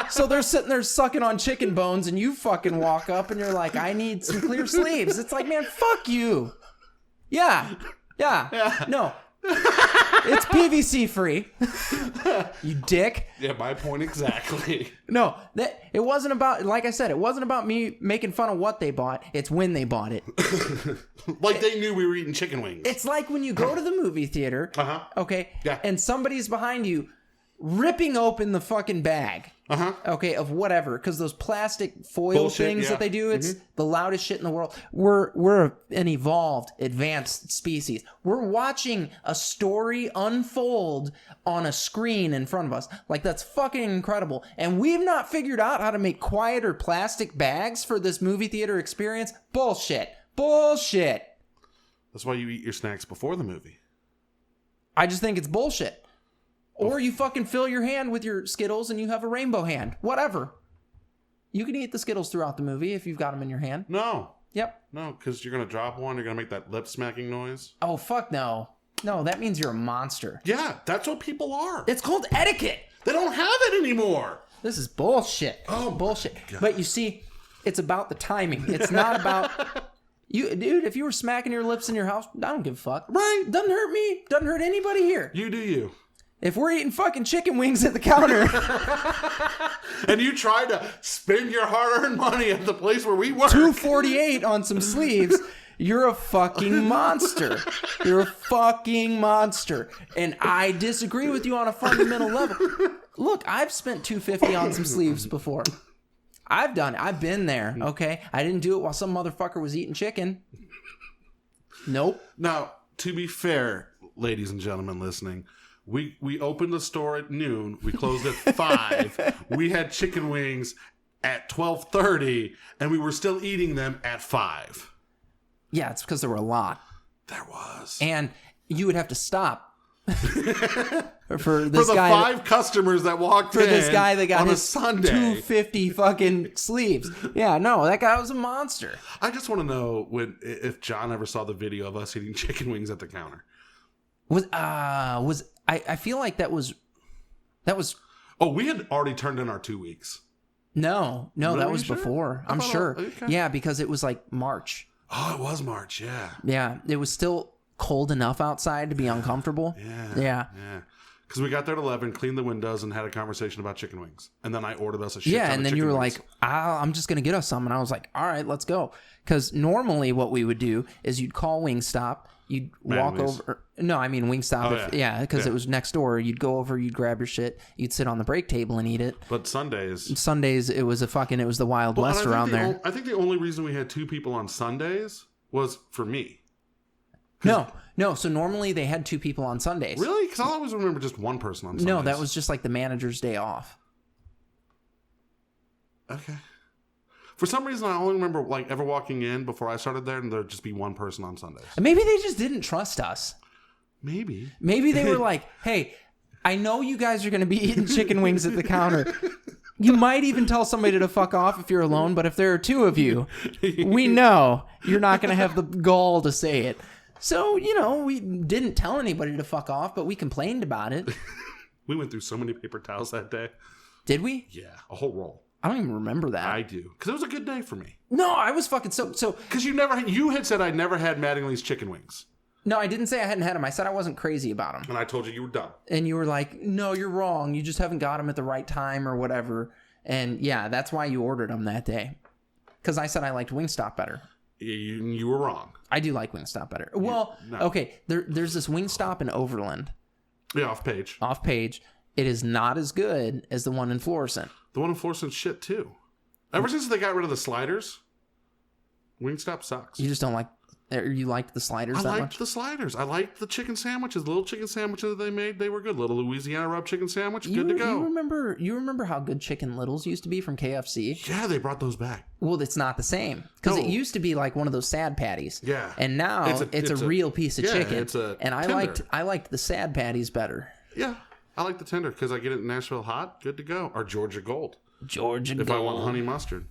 [SPEAKER 1] So they're sitting there sucking on chicken bones, and you fucking walk up and you're like, I need some clear sleeves. It's like, man, fuck you. Yeah. No. It's PVC free. You dick.
[SPEAKER 2] Yeah, my point exactly.
[SPEAKER 1] No, it wasn't about, like I said, it wasn't about me making fun of what they bought. It's when they bought it.
[SPEAKER 2] Like they knew we were eating chicken wings.
[SPEAKER 1] It's like when you go to the movie theater, okay,
[SPEAKER 2] Yeah.
[SPEAKER 1] and somebody's behind you ripping open the fucking bag, okay, of whatever, because those plastic foil things that they do, it's the loudest shit in the world. We're an evolved, advanced species. We're watching a story unfold on a screen in front of us. Like, that's fucking incredible. And we've not figured out how to make quieter plastic bags for this movie theater experience. Bullshit.
[SPEAKER 2] That's why you eat your snacks before the movie.
[SPEAKER 1] I just think it's bullshit. Or you fucking fill your hand with your Skittles and you have a rainbow hand. Whatever. You can eat the Skittles throughout the movie if you've got them in your hand.
[SPEAKER 2] No.
[SPEAKER 1] Yep.
[SPEAKER 2] No, because you're going to drop one. You're going to make that lip smacking noise.
[SPEAKER 1] Oh, fuck no. No, that means you're a monster.
[SPEAKER 2] Yeah, that's what people are.
[SPEAKER 1] It's called etiquette.
[SPEAKER 2] They don't have it anymore.
[SPEAKER 1] This is bullshit.
[SPEAKER 2] Oh,
[SPEAKER 1] bullshit.
[SPEAKER 2] God.
[SPEAKER 1] But you see, it's about the timing. It's not about... You, dude, if you were smacking your lips in your house, I don't give a fuck.
[SPEAKER 2] Right.
[SPEAKER 1] Doesn't hurt me. Doesn't hurt anybody here.
[SPEAKER 2] You do you.
[SPEAKER 1] If we're eating fucking chicken wings at the counter...
[SPEAKER 2] And you try to spend your hard-earned money at the place where we work.
[SPEAKER 1] $2.48 on some sleeves... You're a fucking monster. You're a fucking monster. And I disagree with you on a fundamental level. Look, I've spent $2.50 on some sleeves before. I've done it. I've been there, okay? I didn't do it while some motherfucker was eating chicken. Nope.
[SPEAKER 2] Now, to be fair, ladies and gentlemen listening, we opened the store at noon. We closed at 5. We had chicken wings at 12:30, and we were still eating them at 5.
[SPEAKER 1] Yeah, it's because there were a lot.
[SPEAKER 2] There was.
[SPEAKER 1] And you would have to stop. For
[SPEAKER 2] the
[SPEAKER 1] guy
[SPEAKER 2] 5 customers that walked in
[SPEAKER 1] for this guy that got
[SPEAKER 2] on
[SPEAKER 1] his
[SPEAKER 2] a Sunday.
[SPEAKER 1] $2.50 fucking sleeves. Yeah, no, that guy was a monster.
[SPEAKER 2] I just want to know if John ever saw the video of us eating chicken wings at the counter.
[SPEAKER 1] I feel like that was
[SPEAKER 2] Oh, we had already turned in our 2 weeks.
[SPEAKER 1] No,
[SPEAKER 2] Really?
[SPEAKER 1] that was
[SPEAKER 2] Sure?
[SPEAKER 1] before. I'm sure.
[SPEAKER 2] Okay.
[SPEAKER 1] Yeah, because it was like March.
[SPEAKER 2] Oh, it was March, yeah.
[SPEAKER 1] Yeah, it was still cold enough outside to be uncomfortable.
[SPEAKER 2] Yeah. Because we got there at 11, cleaned the windows, and had a conversation about chicken wings. And then I ordered us a shit ton
[SPEAKER 1] Yeah,
[SPEAKER 2] of
[SPEAKER 1] and then
[SPEAKER 2] chicken
[SPEAKER 1] you were
[SPEAKER 2] wings.
[SPEAKER 1] like, I'm just going to get us some. And I was like, all right, let's go. Because normally what we would do is you'd call Wingstop. You'd walk over. No, I mean Wingstop. Because it was next door. You'd go over, you'd grab your shit, you'd sit on the break table and eat it.
[SPEAKER 2] But Sundays,
[SPEAKER 1] it was the Wild West around there.
[SPEAKER 2] I think the only reason we had 2 people on Sundays was for me.
[SPEAKER 1] No. So normally they had 2 people on Sundays.
[SPEAKER 2] Really? Because I always remember just one person on Sundays.
[SPEAKER 1] No, that was just like the manager's day off.
[SPEAKER 2] Okay. For some reason, I only remember like ever walking in before I started there, and there'd just be one person on Sundays.
[SPEAKER 1] Maybe they just didn't trust us.
[SPEAKER 2] Maybe
[SPEAKER 1] they were like, "Hey, I know you guys are going to be eating chicken wings at the counter. You might even tell somebody to fuck off if you're alone, but if there are 2 of you, we know you're not going to have the gall to say it." So, we didn't tell anybody to fuck off, but we complained about it.
[SPEAKER 2] We went through so many paper towels that day.
[SPEAKER 1] Did we?
[SPEAKER 2] Yeah, a whole roll.
[SPEAKER 1] I don't even remember that.
[SPEAKER 2] I do, because it was a good day for me.
[SPEAKER 1] No, I was fucking so.
[SPEAKER 2] Because you had said I never had Mattingly's chicken wings.
[SPEAKER 1] No, I didn't say I hadn't had them. I said I wasn't crazy about them.
[SPEAKER 2] And I told you were done.
[SPEAKER 1] And you were like, "No, you're wrong. You just haven't got them at the right time or whatever." And yeah, that's why you ordered them that day. Because I said I liked Wingstop better.
[SPEAKER 2] You were wrong.
[SPEAKER 1] I do like Wingstop better. Well,
[SPEAKER 2] no.
[SPEAKER 1] Okay, there's this Wingstop in Overland.
[SPEAKER 2] Yeah, off page.
[SPEAKER 1] It is not as good as the one in Florissant.
[SPEAKER 2] The one in Florissant's shit too. Ever since they got rid of the sliders, Wingstop sucks.
[SPEAKER 1] You just don't like, or you liked the sliders that much?
[SPEAKER 2] I liked the sliders. I liked the chicken sandwiches. The little chicken sandwiches that they made, they were good. Little Louisiana rub chicken sandwich, good to go.
[SPEAKER 1] You remember how good Chicken Littles used to be from KFC?
[SPEAKER 2] Yeah, they brought those back.
[SPEAKER 1] Well, it's not the same. Because it used to be like one of those sad patties.
[SPEAKER 2] Yeah.
[SPEAKER 1] And now it's a real piece of chicken.
[SPEAKER 2] It's a
[SPEAKER 1] and
[SPEAKER 2] tender.
[SPEAKER 1] I liked the sad patties better.
[SPEAKER 2] Yeah. I like the tender because I get it in Nashville hot, good to go. Or Georgia Gold.
[SPEAKER 1] If
[SPEAKER 2] I want honey mustard.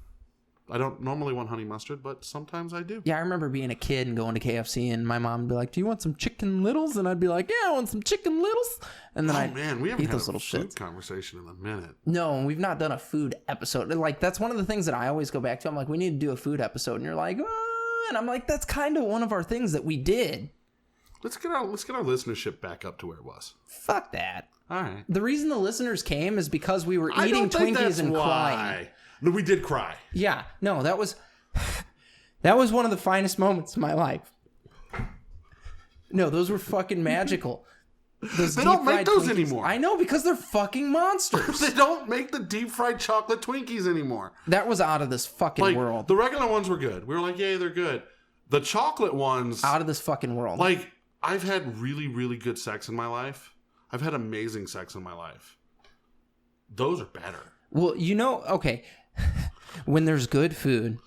[SPEAKER 2] I don't normally want honey mustard, but sometimes I do.
[SPEAKER 1] Yeah, I remember being a kid and going to KFC, and my mom would be like, "Do you want some Chicken Littles?" And I'd be like, "Yeah, I want some Chicken Littles." And then
[SPEAKER 2] we haven't
[SPEAKER 1] eat
[SPEAKER 2] had
[SPEAKER 1] those
[SPEAKER 2] a
[SPEAKER 1] little
[SPEAKER 2] food
[SPEAKER 1] shits.
[SPEAKER 2] conversation in a minute.
[SPEAKER 1] No, we've not done a food episode. Like, that's one of the things that I always go back to. I'm like, we need to do a food episode, and you're like, and I'm like, that's kind of one of our things that we did.
[SPEAKER 2] Let's get our listenership back up to where it was.
[SPEAKER 1] Fuck that.
[SPEAKER 2] All right.
[SPEAKER 1] The reason the listeners came is because we were eating Twinkies and crying.
[SPEAKER 2] No, we did cry.
[SPEAKER 1] Yeah. No, that was one of the finest moments of my life. No, those were fucking magical.
[SPEAKER 2] They don't make those anymore.
[SPEAKER 1] I know, because they're fucking monsters.
[SPEAKER 2] They don't make the deep fried chocolate Twinkies anymore.
[SPEAKER 1] That was out of this fucking world.
[SPEAKER 2] The regular ones were good. We were like, yay, they're good. The chocolate ones...
[SPEAKER 1] out of this fucking world.
[SPEAKER 2] Like, I've had really, really good sex in my life. I've had amazing sex in my life. Those are better.
[SPEAKER 1] Well, okay. When there's good food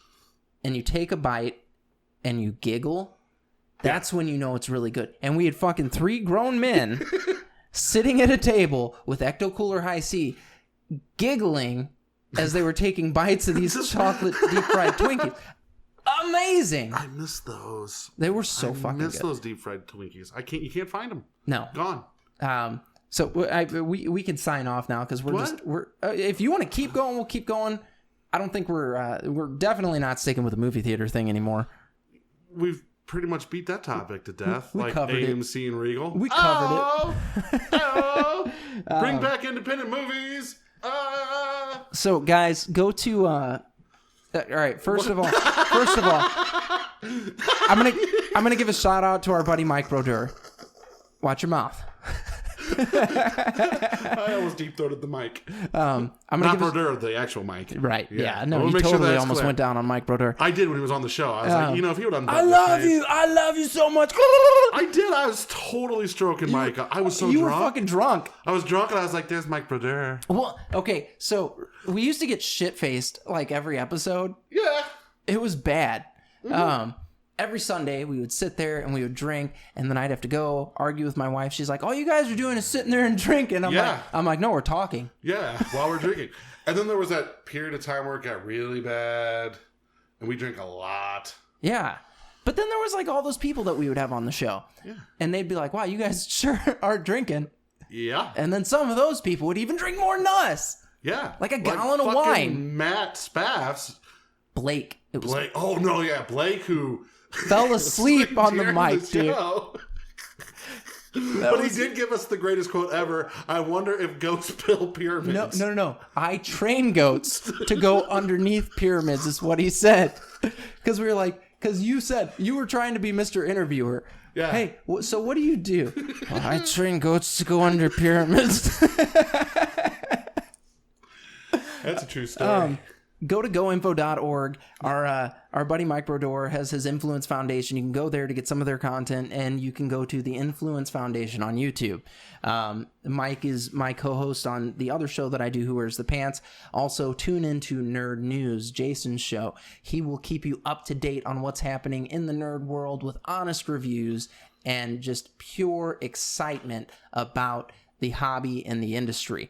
[SPEAKER 1] and you take a bite and you giggle... that's when you know it's really good. And we had fucking 3 grown men sitting at a table with Ecto Cooler High C giggling as they were taking bites of these chocolate deep fried Twinkies. Amazing.
[SPEAKER 2] I miss those.
[SPEAKER 1] They were so fucking good.
[SPEAKER 2] I miss those deep fried Twinkies. You can't find them.
[SPEAKER 1] No.
[SPEAKER 2] Gone.
[SPEAKER 1] So we can sign off now because we're if you want to keep going, we'll keep going. I don't think we're definitely not sticking with the movie theater thing anymore.
[SPEAKER 2] We've pretty much beat that topic to death.
[SPEAKER 1] We
[SPEAKER 2] like
[SPEAKER 1] covered
[SPEAKER 2] AMC
[SPEAKER 1] it.
[SPEAKER 2] and Regal.
[SPEAKER 1] We covered
[SPEAKER 2] it. Bring back independent movies.
[SPEAKER 1] So guys, go to all right, first of all, I'm gonna give a shout out to our buddy Mike Brodeur. Watch your mouth.
[SPEAKER 2] I almost deep throated the mic.
[SPEAKER 1] I'm gonna
[SPEAKER 2] Not Brodeur, the actual mic.
[SPEAKER 1] Right. Yeah. No,
[SPEAKER 2] we'll
[SPEAKER 1] you totally almost went down on Mike Brodeur.
[SPEAKER 2] I did when he was on the show. I was like, if he would have
[SPEAKER 1] I love you so much.
[SPEAKER 2] I did. I was totally stroking Mike. I was so drunk.
[SPEAKER 1] You were fucking drunk.
[SPEAKER 2] I was drunk and I was like, there's Mike Brodeur.
[SPEAKER 1] Well, okay. So we used to get shit-faced like every episode.
[SPEAKER 2] Yeah.
[SPEAKER 1] It was bad. Mm-hmm. Every Sunday, we would sit there and we would drink, and then I'd have to go argue with my wife. She's like, all you guys are doing is sitting there and drinking. I'm like, no, we're talking.
[SPEAKER 2] Yeah, while we're drinking. And then there was that period of time where it got really bad, and we drank a lot.
[SPEAKER 1] Yeah. But then there was like all those people that we would have on the show.
[SPEAKER 2] Yeah.
[SPEAKER 1] And they'd be like, wow, you guys sure are drinking.
[SPEAKER 2] Yeah.
[SPEAKER 1] And then some of those people would even drink more than us.
[SPEAKER 2] Yeah.
[SPEAKER 1] Like a gallon of wine.
[SPEAKER 2] Matt Spaffs.
[SPEAKER 1] Blake. It was
[SPEAKER 2] Blake. Oh, no, yeah. Blake, who...
[SPEAKER 1] fell asleep on the mic, dude.
[SPEAKER 2] But he did give us the greatest quote ever. I wonder if goats build pyramids.
[SPEAKER 1] No. I train goats to go underneath pyramids is what he said. Because we were like, because you said you were trying to be Mr. Interviewer.
[SPEAKER 2] Yeah.
[SPEAKER 1] Hey, so what do you do? Well, I train goats to go under pyramids.
[SPEAKER 2] That's a true story.
[SPEAKER 1] Go to goinfo.org. Our buddy Mike Brodeur has his Influence Foundation. You can go there to get some of their content, and you can go to the Influence Foundation on YouTube. Mike is my co-host on the other show that I do, Who Wears the Pants. Also, tune into Nerd News, Jason's show. He will keep you up to date on what's happening in the nerd world with honest reviews and just pure excitement about the hobby and the industry.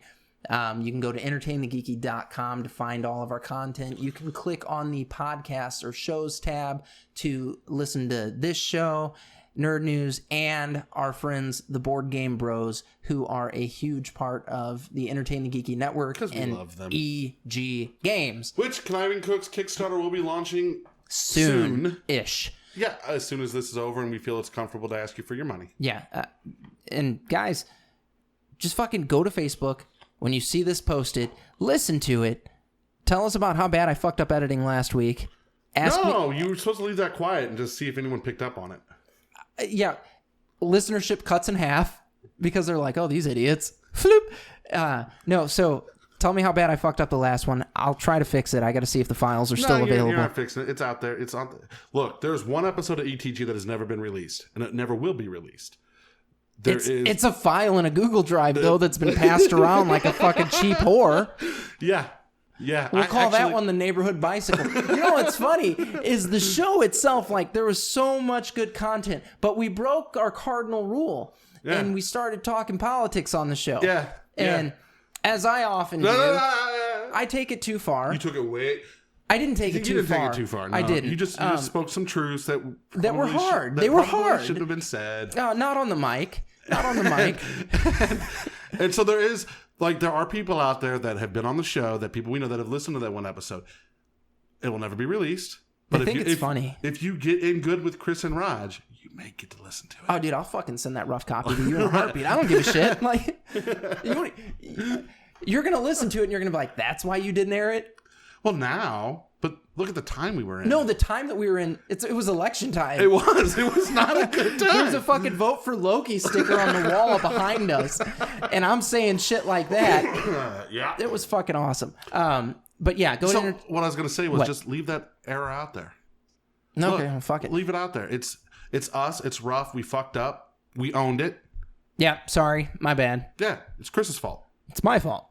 [SPEAKER 1] You can go to entertainthegeeky.com to find all of our content. You can click on the podcasts or shows tab to listen to this show, Nerd News, and our friends, the Board Game Bros, who are a huge part of the Entertain the Geeky network and
[SPEAKER 2] love them.
[SPEAKER 1] EG Games.
[SPEAKER 2] Which Conniving Cook's Kickstarter will be launching
[SPEAKER 1] soon-ish.
[SPEAKER 2] Yeah, as soon as this is over and we feel it's comfortable to ask you for your money.
[SPEAKER 1] Yeah. And guys, just fucking go to Facebook. When you see this posted, listen to it. Tell us about how bad I fucked up editing last week.
[SPEAKER 2] You were supposed to leave that quiet and just see if anyone picked up on it.
[SPEAKER 1] Yeah. Listenership cuts in half because they're like, oh, these idiots. Floop. No, so tell me how bad I fucked up the last one. I'll try to fix it. I got to see if the files are still available.
[SPEAKER 2] You're not fixing it. It's out there. It's on. Look, there's one episode of ETG that has never been released, and it never will be released.
[SPEAKER 1] It's a file in a Google Drive, though, that's been passed around like a fucking cheap whore.
[SPEAKER 2] Yeah.
[SPEAKER 1] We'll call that one the neighborhood bicycle. You know what's funny is the show itself, like, there was so much good content, but we broke our cardinal rule, and we started talking politics on the show.
[SPEAKER 2] Yeah.
[SPEAKER 1] And as I often do, I take it too far.
[SPEAKER 2] You took it way...
[SPEAKER 1] I didn't take it too far.
[SPEAKER 2] You didn't take it too far. No.
[SPEAKER 1] I didn't.
[SPEAKER 2] You just spoke some truths that
[SPEAKER 1] were hard. They were hard.
[SPEAKER 2] Shouldn't have been said.
[SPEAKER 1] Not on the mic. Not on the mic.
[SPEAKER 2] And so there are people out there that have been on the show, that people we know that have listened to that one episode. It will never be released. But
[SPEAKER 1] I think it's funny.
[SPEAKER 2] If you get in good with Chris and Raj, you may get to listen to it.
[SPEAKER 1] Oh, dude, I'll fucking send that rough copy to you in a heartbeat. I don't give a shit. Like, you're going to listen to it and you're going to be like, that's why you didn't air it?
[SPEAKER 2] Well, now, but look at the time we were in.
[SPEAKER 1] No, the time that we were in, it was election time.
[SPEAKER 2] It was not a good time.
[SPEAKER 1] There's a fucking vote for Loki sticker on the wall behind us. And I'm saying shit like that.
[SPEAKER 2] Yeah.
[SPEAKER 1] It was fucking awesome. But yeah, go to...
[SPEAKER 2] What I was going to say was just leave that era out there.
[SPEAKER 1] No, okay, well, fuck it.
[SPEAKER 2] Leave it out there. It's us. It's rough. We fucked up. We owned it.
[SPEAKER 1] Yeah, sorry. My bad.
[SPEAKER 2] Yeah, it's Chris's fault.
[SPEAKER 1] It's my fault.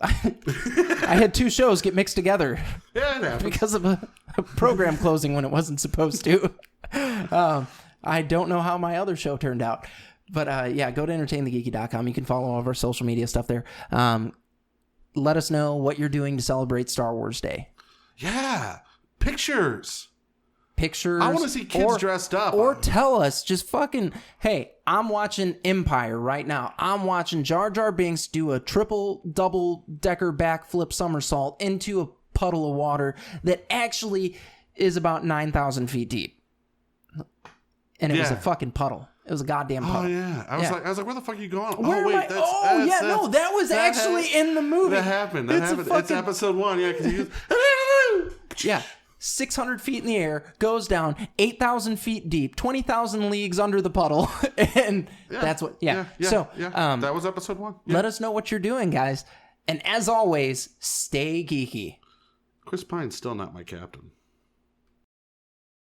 [SPEAKER 1] I had 2 shows get mixed together.
[SPEAKER 2] Yeah, it happens.
[SPEAKER 1] Because of a program closing when it wasn't supposed to. I don't know how my other show turned out. But yeah, go to entertainthegeeky.com. You can follow all of our social media stuff there. Let us know what you're doing to celebrate Star Wars Day.
[SPEAKER 2] Yeah. Pictures.
[SPEAKER 1] I
[SPEAKER 2] want to see kids dressed up.
[SPEAKER 1] Or tell us, just fucking, hey, I'm watching Empire right now. I'm watching Jar Jar Binks do a double-decker backflip somersault into a puddle of water that actually is about 9,000 feet deep. And it was a fucking puddle. It was a goddamn puddle.
[SPEAKER 2] Oh, yeah. I was like, where the fuck are you going?
[SPEAKER 1] Where wait, that was actually in the movie.
[SPEAKER 2] That happened. It's episode 1. Yeah, because
[SPEAKER 1] yeah. 600 feet in the air, goes down 8,000 feet deep, 20,000 leagues under the puddle, and that's what. So
[SPEAKER 2] that was episode 1. Yeah.
[SPEAKER 1] Let us know what you're doing, guys, and as always, stay geeky.
[SPEAKER 2] Chris Pine's still not my captain.